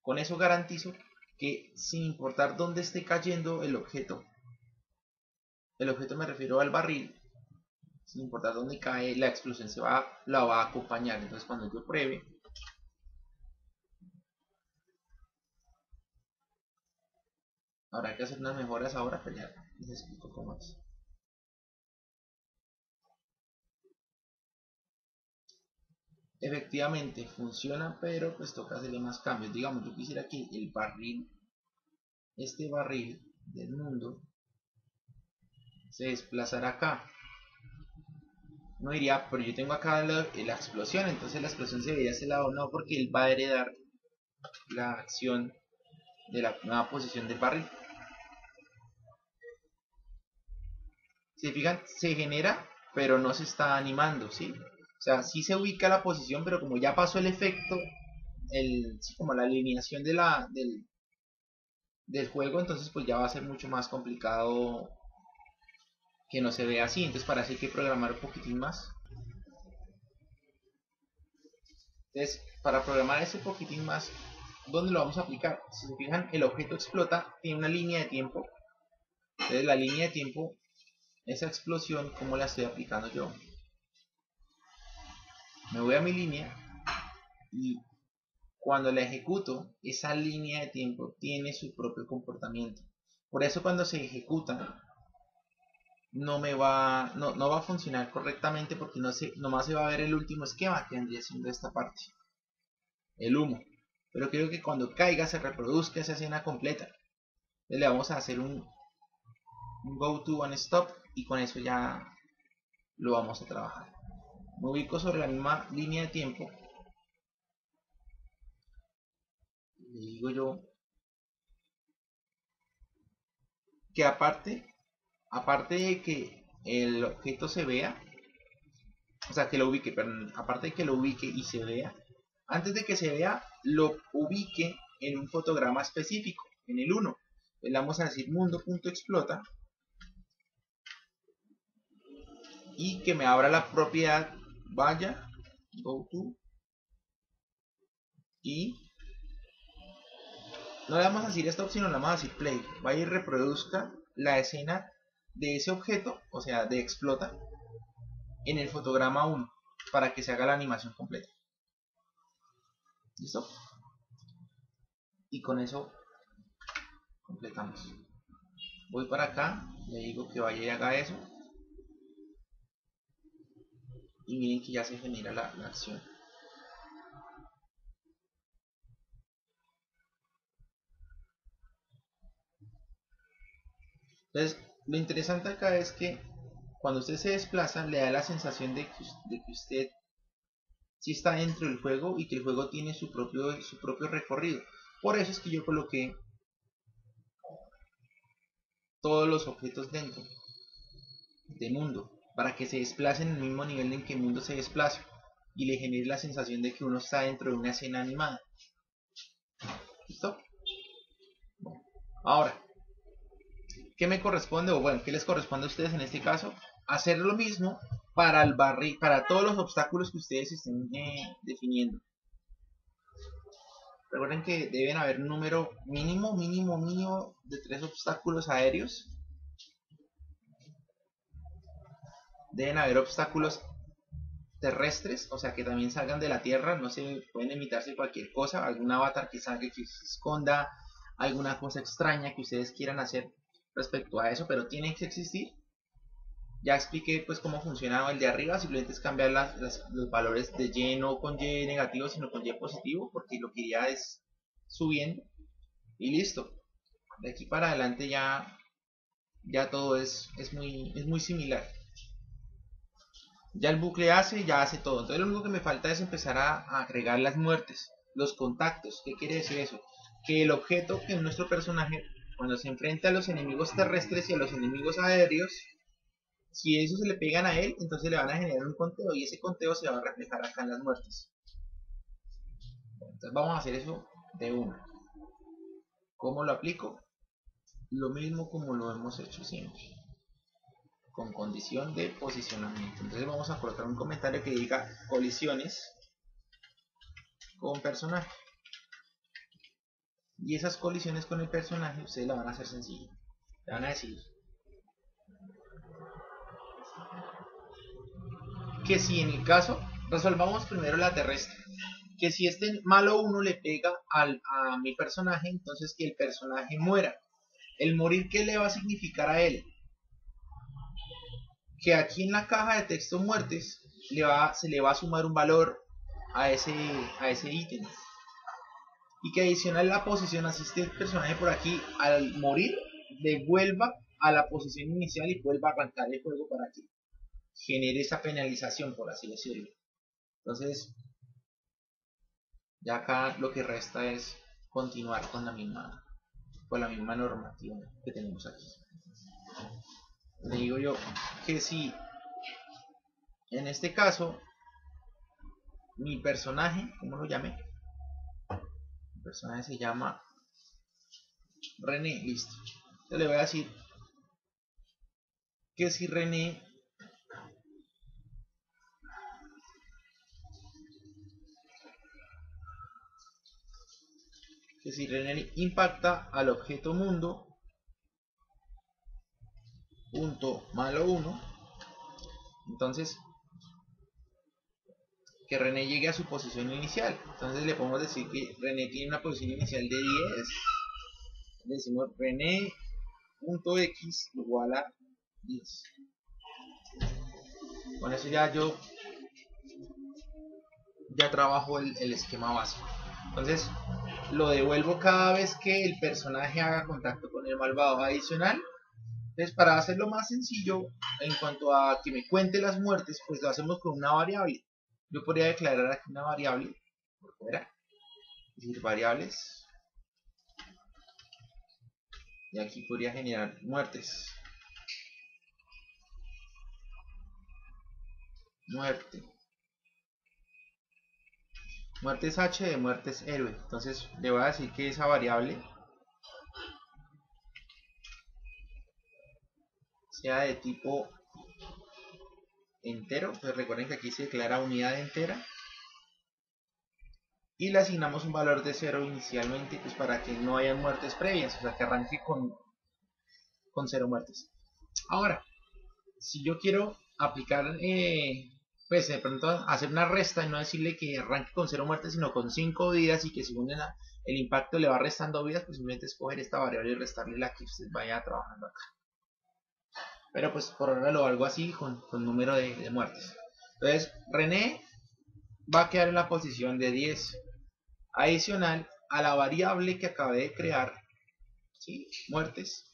Con eso garantizo que sin importar dónde esté cayendo el objeto me refiero al barril, sin importar dónde cae, la explosión la va a acompañar. Entonces cuando yo pruebe, habrá que hacer unas mejoras ahora, pero ya les explico cómo es. efectivamente funciona, pero pues toca hacerle más cambios. Digamos, yo quisiera que el barril, este barril del mundo, se desplazara acá. Uno diría, pero yo tengo acá la explosión, entonces la explosión se veía a ese lado. No, porque él va a heredar la acción de la nueva posición del barril. Si fijan, se genera, pero no se está animando, ¿sí? O sea, sí se ubica la posición, pero como ya pasó el efecto, sí, como la alineación del juego, entonces pues ya va a ser mucho más complicado que no se vea así. Entonces para eso hay que programar un poquitín más. Entonces, para programar ese poquitín más, ¿dónde lo vamos a aplicar? Si se fijan, el objeto explota, tiene una línea de tiempo. Entonces la línea de tiempo, esa explosión, ¿cómo la estoy aplicando yo? Me voy a mi línea y cuando la ejecuto, esa línea de tiempo tiene su propio comportamiento. Por eso cuando se ejecuta, no va a funcionar correctamente porque nomás se va a ver el último esquema que vendría siendo esta parte, el humo. Pero quiero que cuando caiga se reproduzca esa escena completa. Entonces le vamos a hacer un go to one stop y con eso ya lo vamos a trabajar. Me ubico sobre la misma línea de tiempo. Le digo yo que aparte de que el objeto se vea, o sea, que lo ubique, perdón, aparte de que lo ubique y se vea, antes de que se vea, lo ubique en un fotograma específico, en el 1. Le vamos a decir mundo.explota y que me abra la propiedad vaya, go to, y no le vamos a decir esta opción, le vamos a decir play, vaya y reproduzca la escena de ese objeto, o sea, de explota, en el fotograma 1, para que se haga la animación completa. ¿Listo? Y con eso completamos. Voy para acá, le digo que vaya y haga eso. Y miren que ya se genera la acción. Entonces, lo interesante acá es que cuando usted se desplaza, le da la sensación de que usted sí está dentro del juego y que el juego tiene su propio recorrido. Por eso es que yo coloqué todos los objetos dentro del mundo, para que se desplacen en el mismo nivel en que el mundo se desplaza y le genere la sensación de que uno está dentro de una escena animada. ¿Listo? Bueno, ahora, ¿qué me corresponde? O bueno, ¿qué les corresponde a ustedes en este caso? Hacer lo mismo para el barril, para todos los obstáculos que ustedes estén definiendo. Recuerden que deben haber un número mínimo de 3 obstáculos aéreos. Deben haber obstáculos terrestres, o sea que también salgan de la tierra, no se pueden imitarse cualquier cosa, algún avatar que salga, que se esconda, alguna cosa extraña que ustedes quieran hacer respecto a eso, pero tiene que existir. Ya expliqué pues cómo funciona el de arriba, simplemente es cambiar los valores de Y no con Y negativo, sino con Y positivo, porque lo que ya es subiendo y listo. De aquí para adelante ya todo es muy similar. Ya el bucle ya hace todo. Entonces lo único que me falta es empezar a agregar las muertes, los contactos. ¿Qué quiere decir eso? Que el objeto que nuestro personaje, cuando se enfrenta a los enemigos terrestres y a los enemigos aéreos, si esos se le pegan a él, entonces le van a generar un conteo y ese conteo se va a reflejar acá en las muertes. Entonces vamos a hacer eso de una. ¿Cómo lo aplico? Lo mismo como lo hemos hecho siempre, con condición de posicionamiento. Entonces vamos a colocar un comentario que diga colisiones con personaje. Y esas colisiones con el personaje ustedes la van a hacer sencilla. Le van a decir que si en el caso, resolvamos primero la terrestre, que si este malo 1 le pega a mi personaje, entonces que el personaje muera. El morir, ¿qué le va a significar a él? Que aquí en la caja de texto muertes se le va a sumar un valor a ese ítem. Y que adicional la posición, asiste el personaje por aquí, al morir, devuelva a la posición inicial y vuelva a arrancar el juego para que genere esa penalización, por así decirlo. Entonces, ya acá lo que resta es continuar con la misma normativa que tenemos aquí. Le digo yo que si en este caso mi personaje, ¿cómo lo llamé? Mi personaje se llama René, listo. Entonces le voy a decir que si René impacta al objeto mundo punto malo 1, entonces que René llegue a su posición inicial. Entonces le podemos decir que René tiene una posición inicial de 10. Le decimos René.x igual a 10. Con eso ya yo trabajo el esquema básico. Entonces lo devuelvo cada vez que el personaje haga contacto con el malvado. Adicional, entonces para hacerlo más sencillo en cuanto a que me cuente las muertes, pues lo hacemos con una variable. Yo podría declarar aquí una variable por fuera, es decir, variables, y aquí podría generar muertes. Muertes H de muertes héroe. Entonces le voy a decir que esa variable sea de tipo entero. Pues recuerden que aquí se declara unidad entera. Y le asignamos un valor de 0 inicialmente, pues para que no haya muertes previas. O sea, que arranque con 0 muertes. Ahora, si yo quiero aplicar, pues de pronto hacer una resta y no decirle que arranque con 0 muertes, sino con 5 vidas, y que según el impacto le va restando vidas, pues simplemente escoger esta variable y restarle la que usted vaya trabajando acá. Pero pues por ahora lo hago así con número de muertes. Entonces René va a quedar en la posición de 10. Adicional a la variable que acabé de crear, ¿sí? Muertes.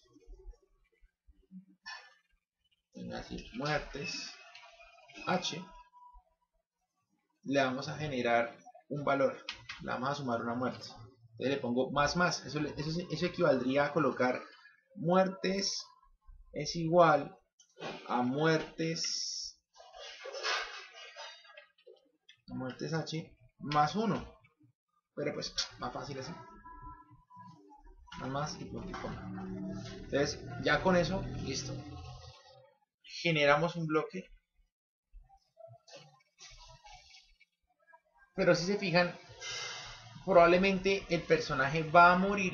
Así, muertes H. Le vamos a generar un valor. Le vamos a sumar una muerte. Entonces le pongo más. Eso equivaldría a colocar muertes es igual a muertes H más 1. Pero pues más fácil así. Más y punto y coma. Entonces ya con eso, listo. Generamos un bloque. Pero si se fijan, probablemente el personaje va a morir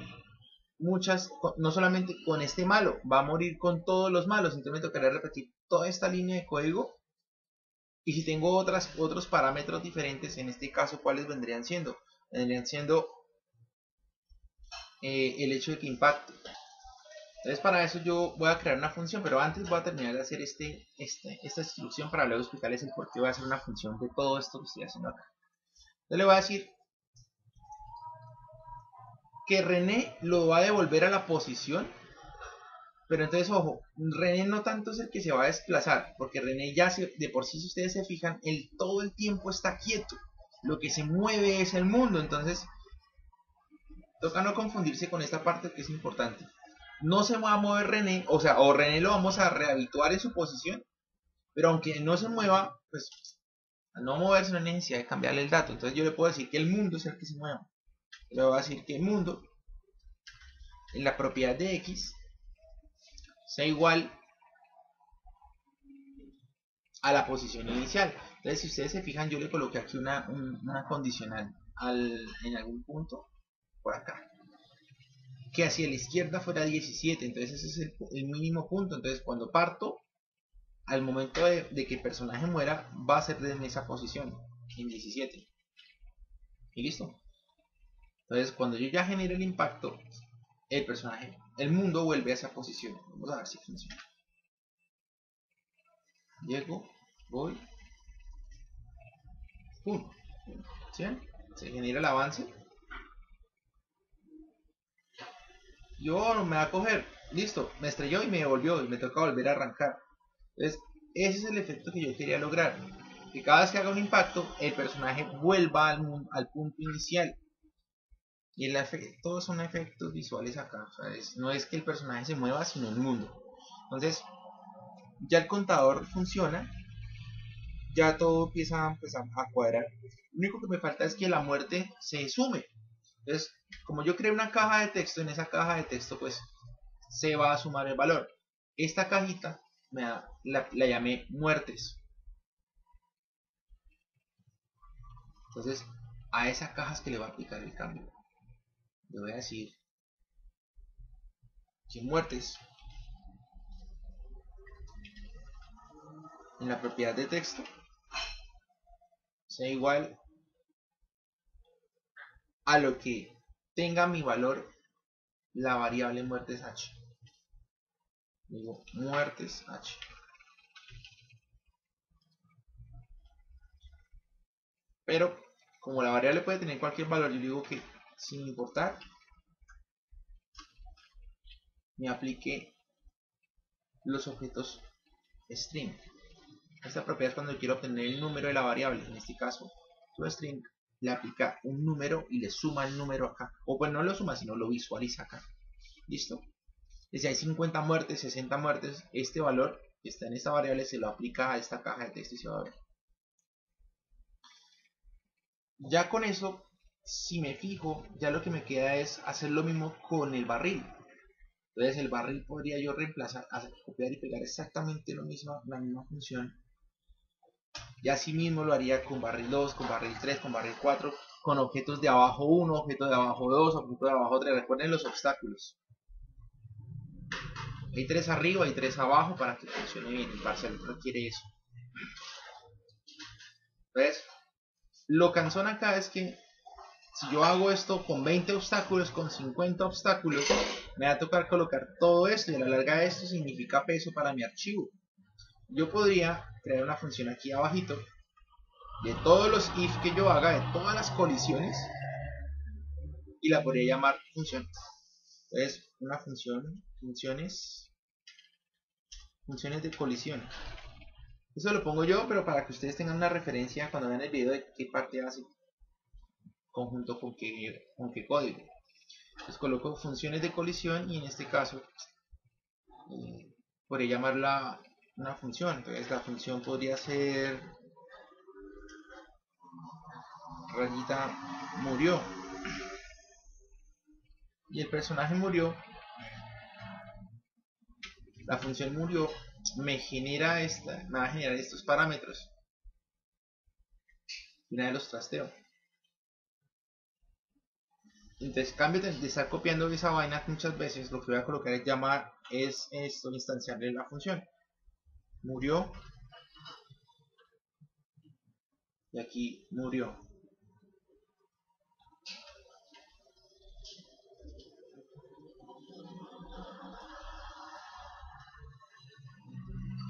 no solamente con este malo, va a morir con todos los malos. Entonces me tocaría repetir toda esta línea de código. Y si tengo otros parámetros diferentes, en este caso, ¿cuáles vendrían siendo? Vendrían siendo el hecho de que impacte. Entonces para eso yo voy a crear una función, pero antes voy a terminar de hacer esta instrucción para luego explicarles el por qué voy a hacer una función de todo esto que estoy haciendo acá. Entonces le voy a decir que René lo va a devolver a la posición, pero entonces ojo, René no tanto es el que se va a desplazar, porque René ya de por sí, si ustedes se fijan, todo el tiempo está quieto, lo que se mueve es el mundo. Entonces toca no confundirse con esta parte que es importante. No se va a mover René, o sea, o René lo vamos a rehabituar en su posición, pero aunque no se mueva, pues al no moverse no hay necesidad de cambiarle el dato. Entonces yo le puedo decir que el mundo es el que se mueva. Le voy a decir que el mundo en la propiedad de X sea igual a la posición inicial. Entonces si ustedes se fijan, yo le coloqué aquí una condicional en algún punto por acá, que hacia la izquierda fuera 17. Entonces ese es el mínimo punto. Entonces cuando parto, al momento de que el personaje muera, va a ser en esa posición, en 17. Y listo. Entonces cuando yo ya genero el impacto, el mundo vuelve a esa posición. Vamos a ver si funciona. Llego, voy, ¡pum! ¿Sí ven? Se genera el avance. Yo no me va a coger. Listo, me estrelló y me devolvió y me toca volver a arrancar. Entonces, ese es el efecto que yo quería lograr. Que cada vez que haga un impacto, el personaje vuelva al punto inicial. Y todos son efectos visuales acá. O sea, no es que el personaje se mueva, sino el mundo. Entonces, ya el contador funciona. Ya todo empieza a cuadrar. Lo único que me falta es que la muerte se sume. Entonces, como yo creé una caja de texto, en esa caja de texto pues se va a sumar el valor. Esta cajita la llamé muertes. Entonces, a esas cajas que le va a aplicar el cambio. Le voy a decir que muertes en la propiedad de texto sea igual a lo que tenga mi valor la variable muertes h. Digo muertes h. Pero como la variable puede tener cualquier valor, yo digo que sin importar me aplique los objetos string. Esta propiedad es cuando quiero obtener el número de la variable. En este caso, toString le aplica un número y le suma el número acá. O pues no lo suma, sino lo visualiza acá. ¿Listo? Si hay 50 muertes, 60 muertes, este valor que está en esta variable se lo aplica a esta caja de texto y se va a ver. Ya con eso, si me fijo, ya lo que me queda es hacer lo mismo con el barril. Entonces el barril podría yo reemplazar, copiar y pegar exactamente lo mismo, la misma función. Y así mismo lo haría con barril 2, con barril 3, con barril 4, con objetos de abajo 1, objetos de abajo 2, objetos de abajo 3. Recuerden los obstáculos. Hay 3 arriba y 3 abajo para que funcione bien. El parcial requiere eso. Entonces, lo cansón acá es que si yo hago esto con 20 obstáculos, con 50 obstáculos, me va a tocar colocar todo esto y a la larga esto significa peso para mi archivo. Yo podría crear una función aquí abajito de todos los if que yo haga, de todas las colisiones, y la podría llamar función. Entonces, una función, funciones de colisión. Eso lo pongo yo, pero para que ustedes tengan una referencia cuando vean el video de qué parte hace conjunto con qué código. Entonces coloco funciones de colisión y en este caso podría llamarla una función. Entonces la función podría ser rayita murió y el personaje murió. La función murió me va a generar estos parámetros y una de los trasteo. Entonces cambio de estar copiando esa vaina muchas veces, lo que voy a colocar es llamar esto, instanciarle la función murió y aquí murió.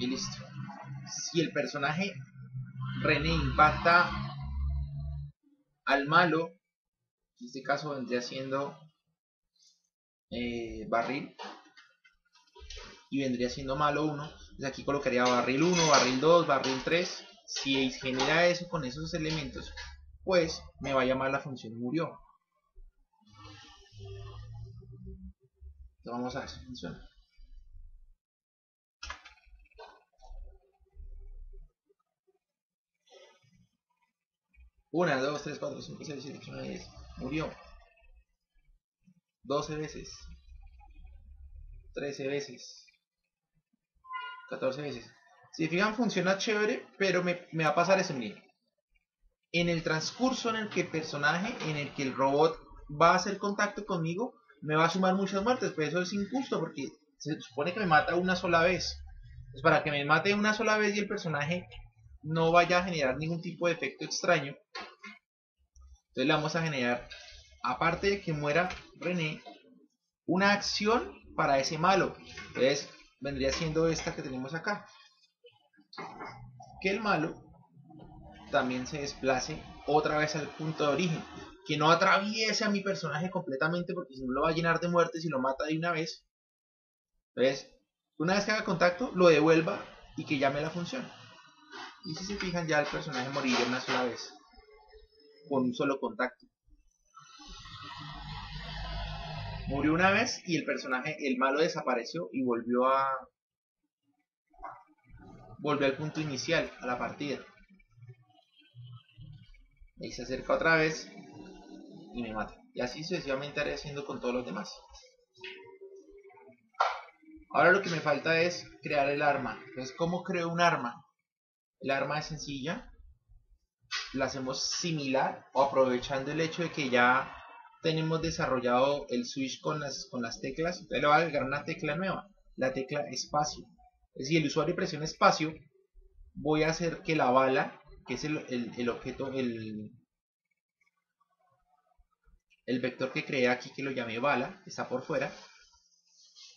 Y listo. Si el personaje René impacta al malo, en este caso vendría siendo barril, y vendría siendo malo 1, pues aquí colocaría barril 1, barril 2, barril 3. Si genera eso con esos elementos, pues me va a llamar la función murió. Entonces vamos a ver si funciona. 1, 2, 3, 4, 5, 6, 7, 8, 9, 10. Murió 12 veces, 13 veces, 14 veces. Si fijan, funciona chévere, pero me va a pasar eso. Miren, en el transcurso en el que el personaje, en el que el robot va a hacer contacto conmigo, me va a sumar muchas muertes. Pero eso es injusto porque se supone que me mata una sola vez. Entonces, para que me mate una sola vez y el personaje no vaya a generar ningún tipo de efecto extraño, entonces le vamos a generar, aparte de que muera René, una acción para ese malo. Entonces vendría siendo esta que tenemos acá, que el malo también se desplace otra vez al punto de origen. Que no atraviese a mi personaje completamente, porque si no lo va a llenar de muertes y lo mata de una vez. Entonces, una vez que haga contacto, lo devuelva y que llame la función. Y si se fijan, ya el personaje moriría una sola vez, con un solo contacto. Murió una vez y el personaje, el malo, desapareció y volvió al punto inicial, a la partida. Ahí se acerca otra vez y me mata. Y así sucesivamente haré haciendo con todos los demás. Ahora lo que me falta es crear el arma. Entonces, ¿cómo creo un arma? El arma es sencilla. La hacemos similar o aprovechando el hecho de que ya tenemos desarrollado el switch con las teclas. Entonces le voy a agregar una tecla nueva, la tecla espacio. Si el usuario presiona espacio, voy a hacer que la bala, que es el objeto, el vector que creé aquí, que lo llamé bala, que está por fuera,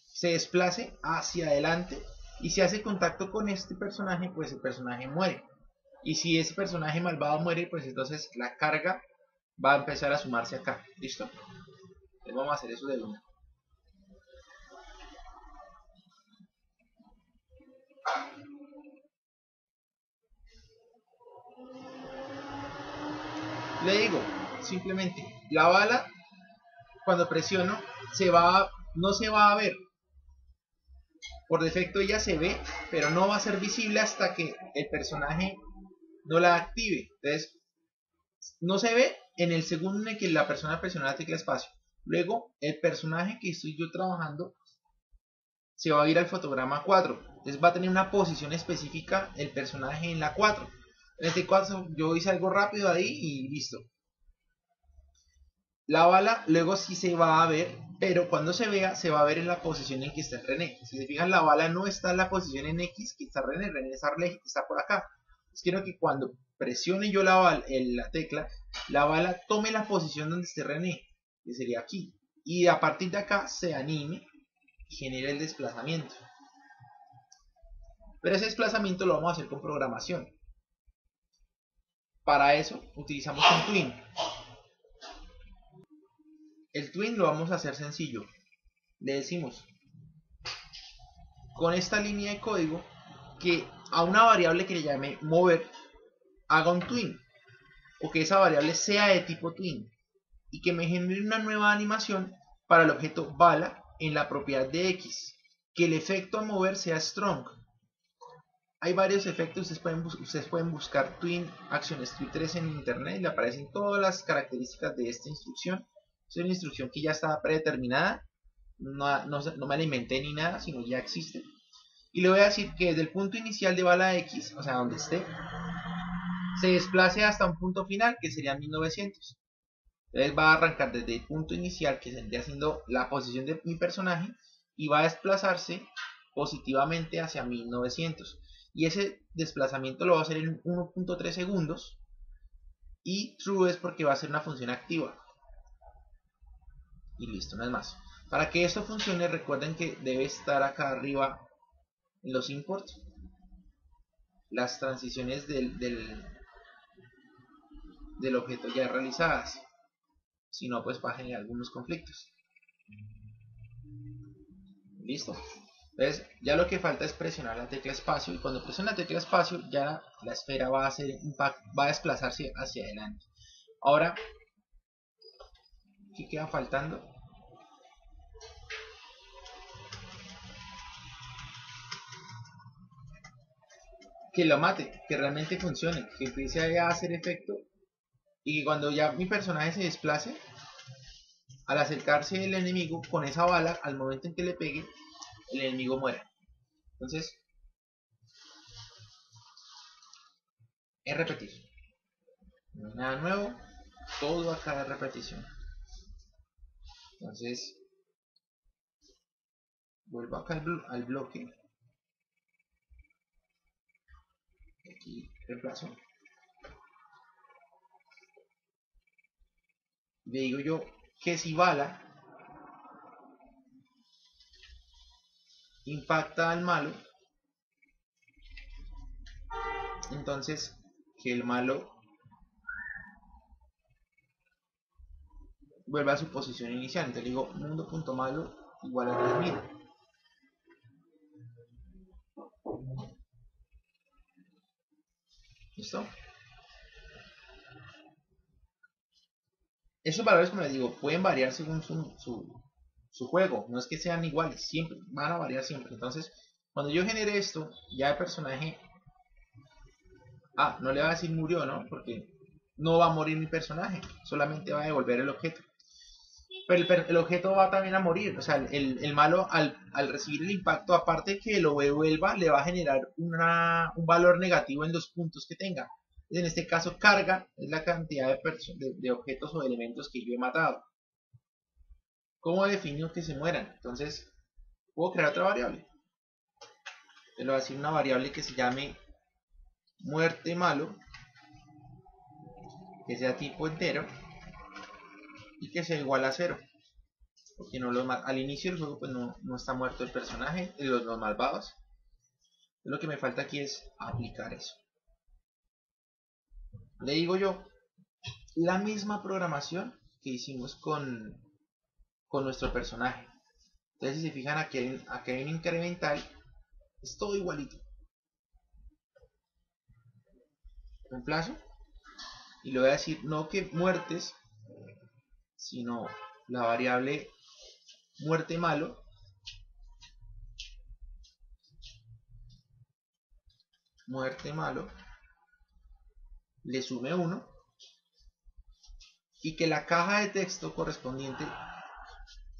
se desplace hacia adelante y si hace contacto con este personaje, pues el personaje muere. Y si ese personaje malvado muere, pues entonces la carga va a empezar a sumarse acá. ¿Listo? Entonces vamos a hacer eso de una. Le digo, simplemente, la bala, cuando presiono, no se va a ver. Por defecto ella se ve, pero no va a ser visible hasta que el personaje no la active. Entonces, no se ve en el segundo en el que la persona presiona la tecla espacio. Luego, el personaje que estoy yo trabajando se va a ir al fotograma 4. Entonces va a tener una posición específica el personaje en la 4. En este caso yo hice algo rápido ahí y listo. La bala luego sí se va a ver, pero cuando se vea se va a ver en la posición en que está René. Si se fijan, la bala no está en la posición en X que está René, René está por acá. Entonces quiero que cuando presione yo la tecla, la bala tome la posición donde esté René, que sería aquí. Y a partir de acá se anime y genere el desplazamiento. Pero ese desplazamiento lo vamos a hacer con programación. Para eso utilizamos un twin. El twin lo vamos a hacer sencillo. Le decimos con esta línea de código que a una variable que le llame mover haga un twin, o que esa variable sea de tipo twin, y que me genere una nueva animación para el objeto bala en la propiedad de X, que el efecto a mover sea strong. Hay varios efectos, ustedes pueden buscar Twin ActionScript 3 en internet y le aparecen todas las características de esta instrucción. Es una instrucción que ya está predeterminada, no me la inventé ni nada, sino ya existe. Y le voy a decir que desde el punto inicial de bala X, o sea, donde esté, se desplace hasta un punto final, que sería 1900. Entonces va a arrancar desde el punto inicial, que vendría siendo la posición de mi personaje, y va a desplazarse positivamente hacia 1900. Y ese desplazamiento lo va a hacer en 1.3 segundos. Y true es porque va a ser una función activa. Y listo, no es más. Para que esto funcione, recuerden que debe estar acá arriba en los imports las transiciones del objeto ya realizadas. Si no, pues va a generar algunos conflictos. Listo. Entonces, ya lo que falta es presionar la tecla espacio, y cuando presione la tecla espacio ya la esfera va a desplazarse hacia adelante. Ahora, ¿qué queda faltando? Que lo mate, que realmente funcione, que empiece a hacer efecto, y que cuando ya mi personaje se desplace, al acercarse el enemigo con esa bala, al momento en que le pegue, el enemigo muera. Entonces, es repetir. No hay nada nuevo, todo acá es repetición. Entonces, vuelvo acá al bloque. Aquí reemplazo. Le digo yo que si bala impacta al malo, entonces que el malo vuelva a su posición inicial. Entonces le digo mundo.malo igual a 10.000. ¿Listo? Esos valores, como les digo, pueden variar según su juego. No es que sean iguales, siempre van a variar siempre. Entonces, cuando yo genere esto, ya el personaje... no le va a decir murió, ¿no? Porque no va a morir mi personaje, solamente va a devolver el objeto. Pero el objeto va también a morir. O sea, el malo al recibir el impacto, aparte que lo devuelva, le va a generar un valor negativo en los puntos que tenga. En este caso, carga es la cantidad de objetos o elementos que yo he matado. ¿Cómo defino que se mueran? Entonces, puedo crear otra variable. Le voy a decir una variable que se llame muerte malo, que sea tipo entero y que sea igual a 0. Porque no al inicio del juego pues no está muerto el personaje, los malvados. Lo que me falta aquí es aplicar eso. Le digo yo, la misma programación que hicimos con nuestro personaje. Entonces si se fijan aquí hay un incremental, es todo igualito. Reemplazo y le voy a decir no que muertes, sino la variable muerte malo le sume 1 y que la caja de texto correspondiente, en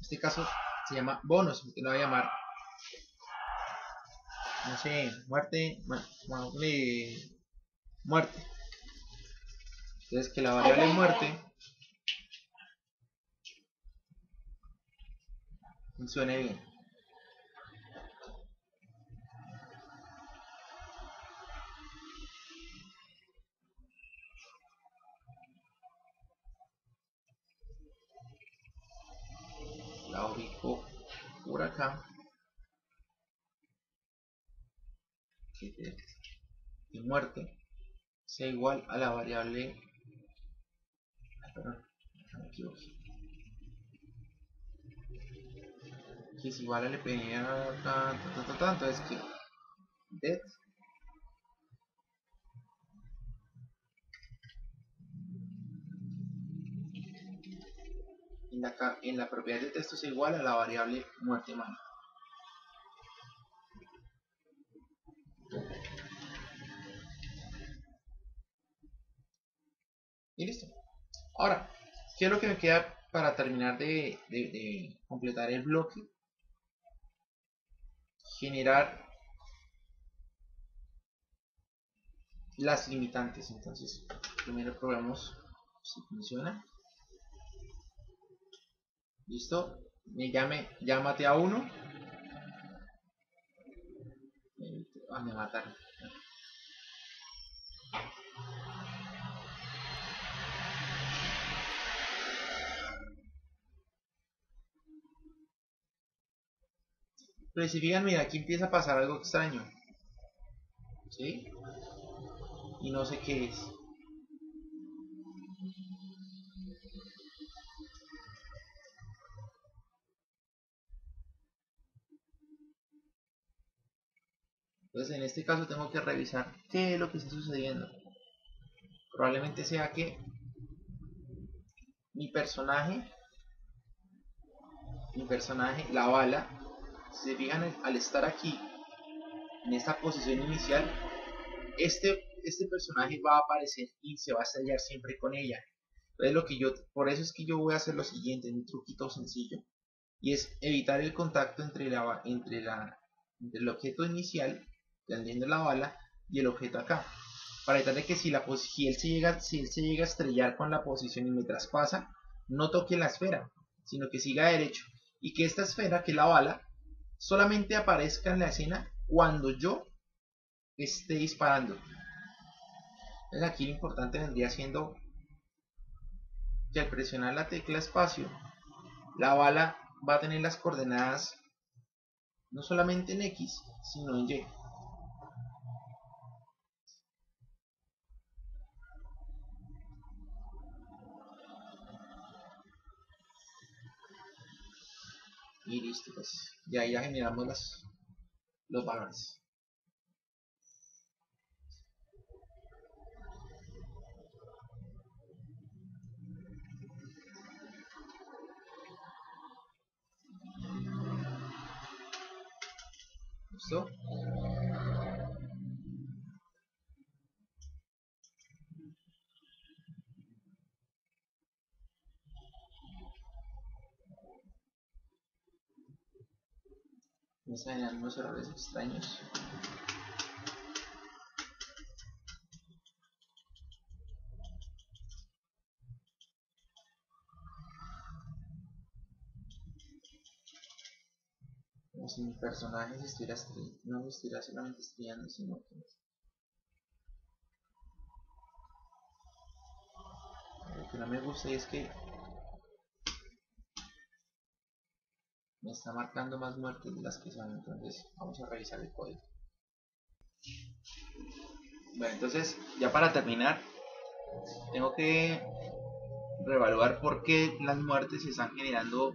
este caso se llama bonus, que lo voy a llamar, no sé, muerte. Entonces que la variable muerte funcione bien. La ubico por acá. Y muerte sea igual a la variable, perdón, me equivoqué, que es igual a le entonces que dead en la propiedad de texto es igual a la variable muerte malo. Y listo. Ahora, ¿qué es lo que me queda para terminar de completar el bloque? Generar las limitantes. Entonces, primero probemos si funciona. Listo. Llámate a 1. Me mataron. Pero si fijan, mira, aquí empieza a pasar algo extraño. ¿Sí? Y no sé qué es. Entonces en este caso tengo que revisar qué es lo que está sucediendo. Probablemente sea que mi personaje, la bala, si se fijan, al estar aquí, en esta posición inicial, este personaje va a aparecer y se va a estrellar siempre con ella. Entonces por eso es que yo voy a hacer lo siguiente, un truquito sencillo, y es evitar el contacto entre el objeto inicial, tendiendo la bala, y el objeto acá, para evitar de que si él se llega a estrellar con la posición y me traspasa, no toque la esfera, sino que siga derecho, y que esta esfera, que la bala, solamente aparezca en la escena cuando yo esté disparando. Entonces aquí lo importante vendría siendo que al presionar la tecla espacio, la bala va a tener las coordenadas no solamente en X, sino en Y. listo, pues ya ahí ya generamos los valores. ¿Listo? Me salen unos errores extraños. Como si mi personaje se estuviera no se estuviera solamente estrellando, sino que lo que no me gusta es que me está marcando más muertes de las que son. Entonces vamos a revisar el código. Bueno, entonces ya para terminar tengo que reevaluar por qué las muertes se están generando.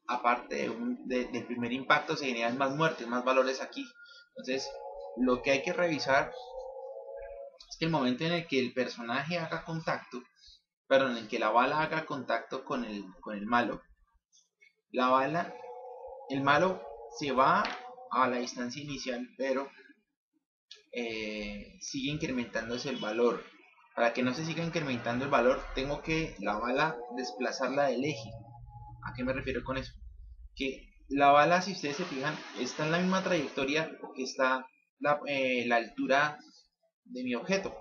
Aparte del primer impacto se generan más muertes, más valores aquí. Entonces lo que hay que revisar es que el momento en el que el personaje haga contacto, perdón, en el que la bala haga contacto con el malo, la bala, el malo se va a la distancia inicial, pero sigue incrementándose el valor. Para que no se siga incrementando el valor, tengo que la bala desplazarla del eje. ¿A qué me refiero con eso? Que la bala, si ustedes se fijan, está en la misma trayectoria que está la altura de mi objeto.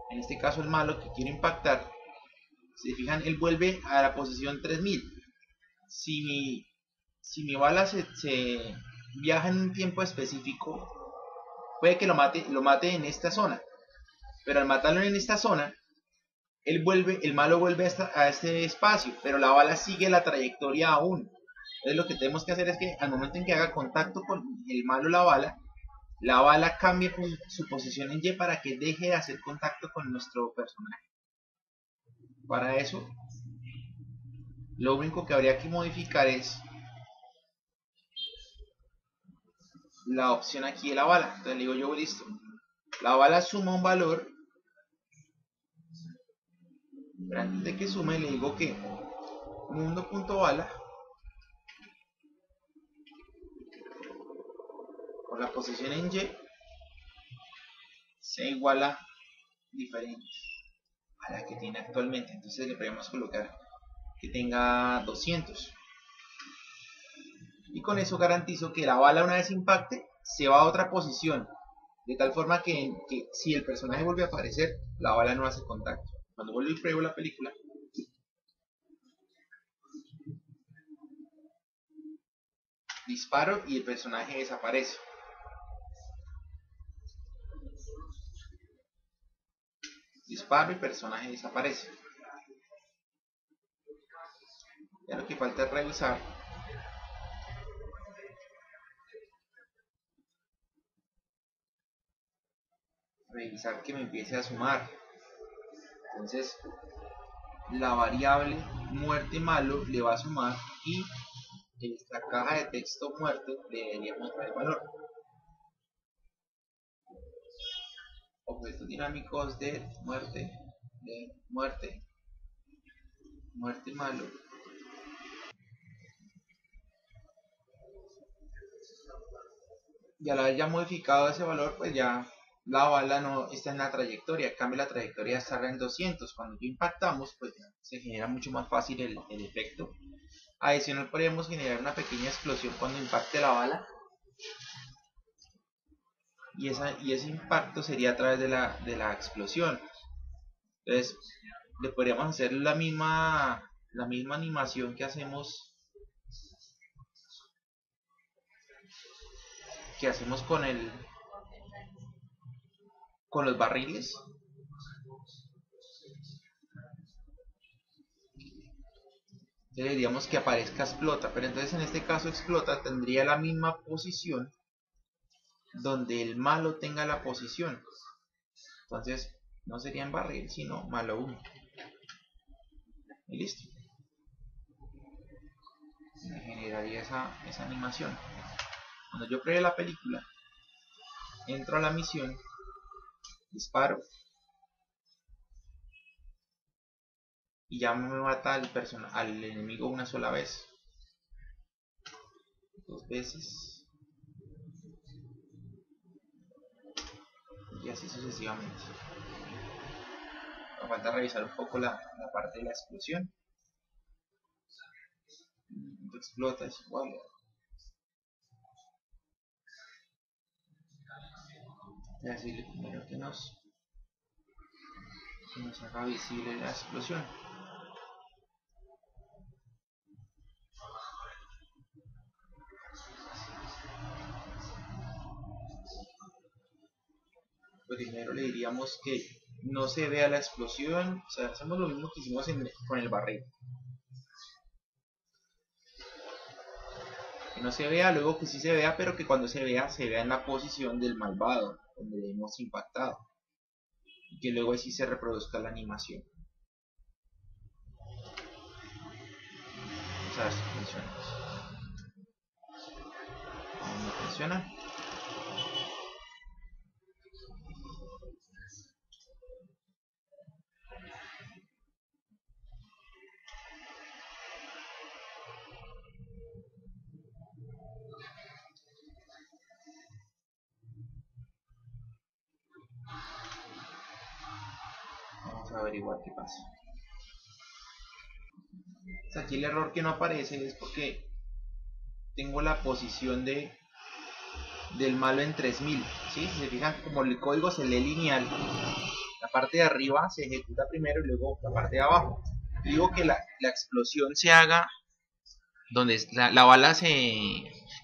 En este caso el malo que quiere impactar, si se fijan, él vuelve a la posición 3000. Si mi bala se viaja en un tiempo específico, puede que lo mate en esta zona. Pero al matarlo en esta zona, el malo vuelve a este espacio, pero la bala sigue la trayectoria aún. Entonces lo que tenemos que hacer es que al momento en que haga contacto con el malo la bala cambie su posición en Y para que deje de hacer contacto con nuestro personaje. Para eso, lo único que habría que modificar es la opción aquí de la bala. Entonces le digo yo, listo, la bala suma un valor, pero antes de que sume le digo que mundo.bala con la posición en Y sea igual a diferente a la que tiene actualmente. Entonces le podemos colocar que tenga 200, y con eso garantizo que la bala, una vez impacte, se va a otra posición, de tal forma que si el personaje vuelve a aparecer, la bala no hace contacto. Cuando vuelvo y pruebo la película, disparo y el personaje desaparece. Disparo y el personaje desaparece. Ya lo que falta es revisar que me empiece a sumar. Entonces la variable muerte malo le va a sumar, y esta caja de texto muerte le debería mostrar el valor. Objetos dinámicos de muerte malo. Y al haber ya modificado ese valor, pues ya la bala no está en la trayectoria, cambia la trayectoria de estar en 200. Cuando ya impactamos, pues ya se genera mucho más fácil el efecto. Adicional, podríamos generar una pequeña explosión cuando impacte la bala, y ese impacto sería a través de la explosión. Entonces le podríamos hacer la misma animación que hacemos con los barriles. Entonces diríamos que aparezca explota, pero entonces en este caso explota tendría la misma posición donde el malo tenga la posición. Entonces no sería en barril, sino malo 1. Y listo. me generaría esa animación. Cuando yo cree la película, entro a la misión, disparo y ya me mata al enemigo una sola vez, dos veces y así sucesivamente. Me falta revisar un poco la parte de la explosión. Explota, es igual. Voy a decirle primero que nos haga visible la explosión. Pues primero le diríamos que no se vea la explosión, o sea, hacemos lo mismo que hicimos con el barril. Que no se vea, luego que sí se vea, pero que cuando se vea en la posición del malvado, donde hemos impactado. Y que luego así se reproduzca la animación. Vamos a ver si funciona. No funciona. Vamos a averiguar qué pasa. Aquí el error que no aparece es porque tengo la posición del malo en 3000, ¿sí? Si se fijan, como el código se lee lineal, la parte de arriba se ejecuta primero y luego la parte de abajo. Digo que la explosión se haga donde la bala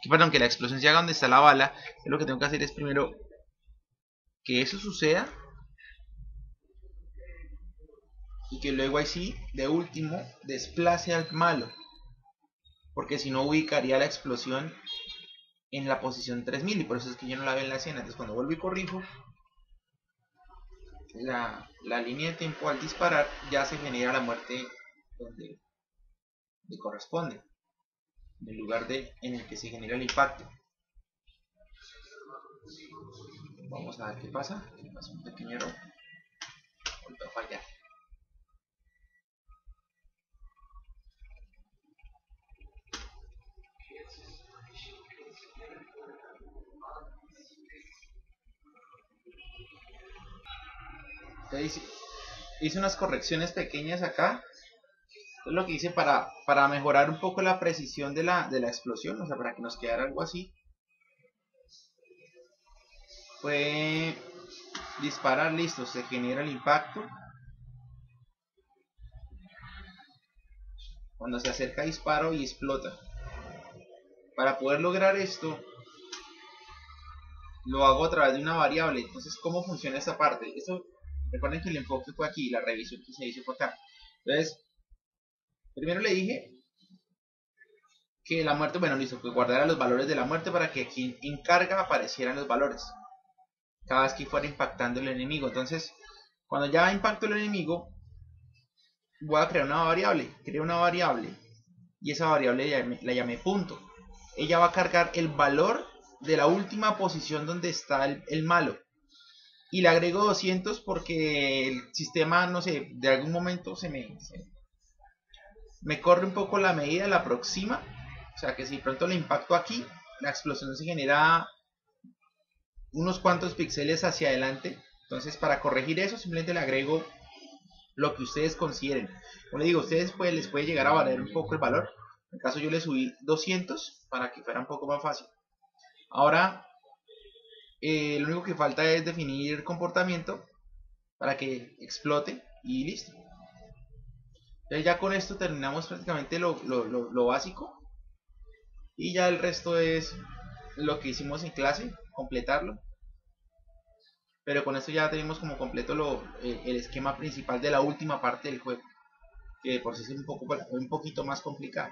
perdón, que la explosión se haga donde está la bala. Lo que tengo que hacer es primero que eso suceda y que luego ahí sí, de último, desplace al malo, porque si no ubicaría la explosión en la posición 3000 y por eso es que yo no la veo en la escena. Entonces cuando vuelvo y corrijo la línea de tiempo, al disparar ya se genera la muerte donde le corresponde, en el lugar en el que se genera el impacto. Vamos a ver qué pasa. Pasa un pequeño error, vuelve a fallar. Entonces, hice unas correcciones pequeñas acá. Esto es lo que hice para mejorar un poco la precisión de la explosión, o sea, para que nos quedara algo así. Fue disparar, listo, se genera el impacto. Cuando se acerca disparo y explota. Para poder lograr esto, lo hago a través de una variable. Entonces, ¿cómo funciona esta parte? Esto, recuerden que el enfoque fue aquí, la revisión que se hizo fue acá. Entonces, primero le dije que la muerte, bueno, listo, que guardara los valores de la muerte para que aquí en carga aparecieran los valores cada vez que fuera impactando el enemigo. Entonces, cuando ya impacto el enemigo, voy a crear una variable. Creo una variable y esa variable la llamé punto. Ella va a cargar el valor de la última posición donde está el malo. Y le agrego 200 porque el sistema, no sé, de algún momento me corre un poco la medida, la aproxima. O sea que si pronto le impacto aquí, la explosión se genera unos cuantos píxeles hacia adelante. Entonces, para corregir eso, simplemente le agrego lo que ustedes consideren. Como les digo, a ustedes les puede llegar a valer un poco el valor. En el caso yo le subí 200 para que fuera un poco más fácil. Ahora, lo único que falta es definir el comportamiento para que explote y listo. Entonces ya con esto terminamos prácticamente lo básico. Y ya el resto es lo que hicimos en clase, completarlo. Pero con esto ya tenemos como completo el esquema principal de la última parte del juego, que por sí es un poquito más complicado.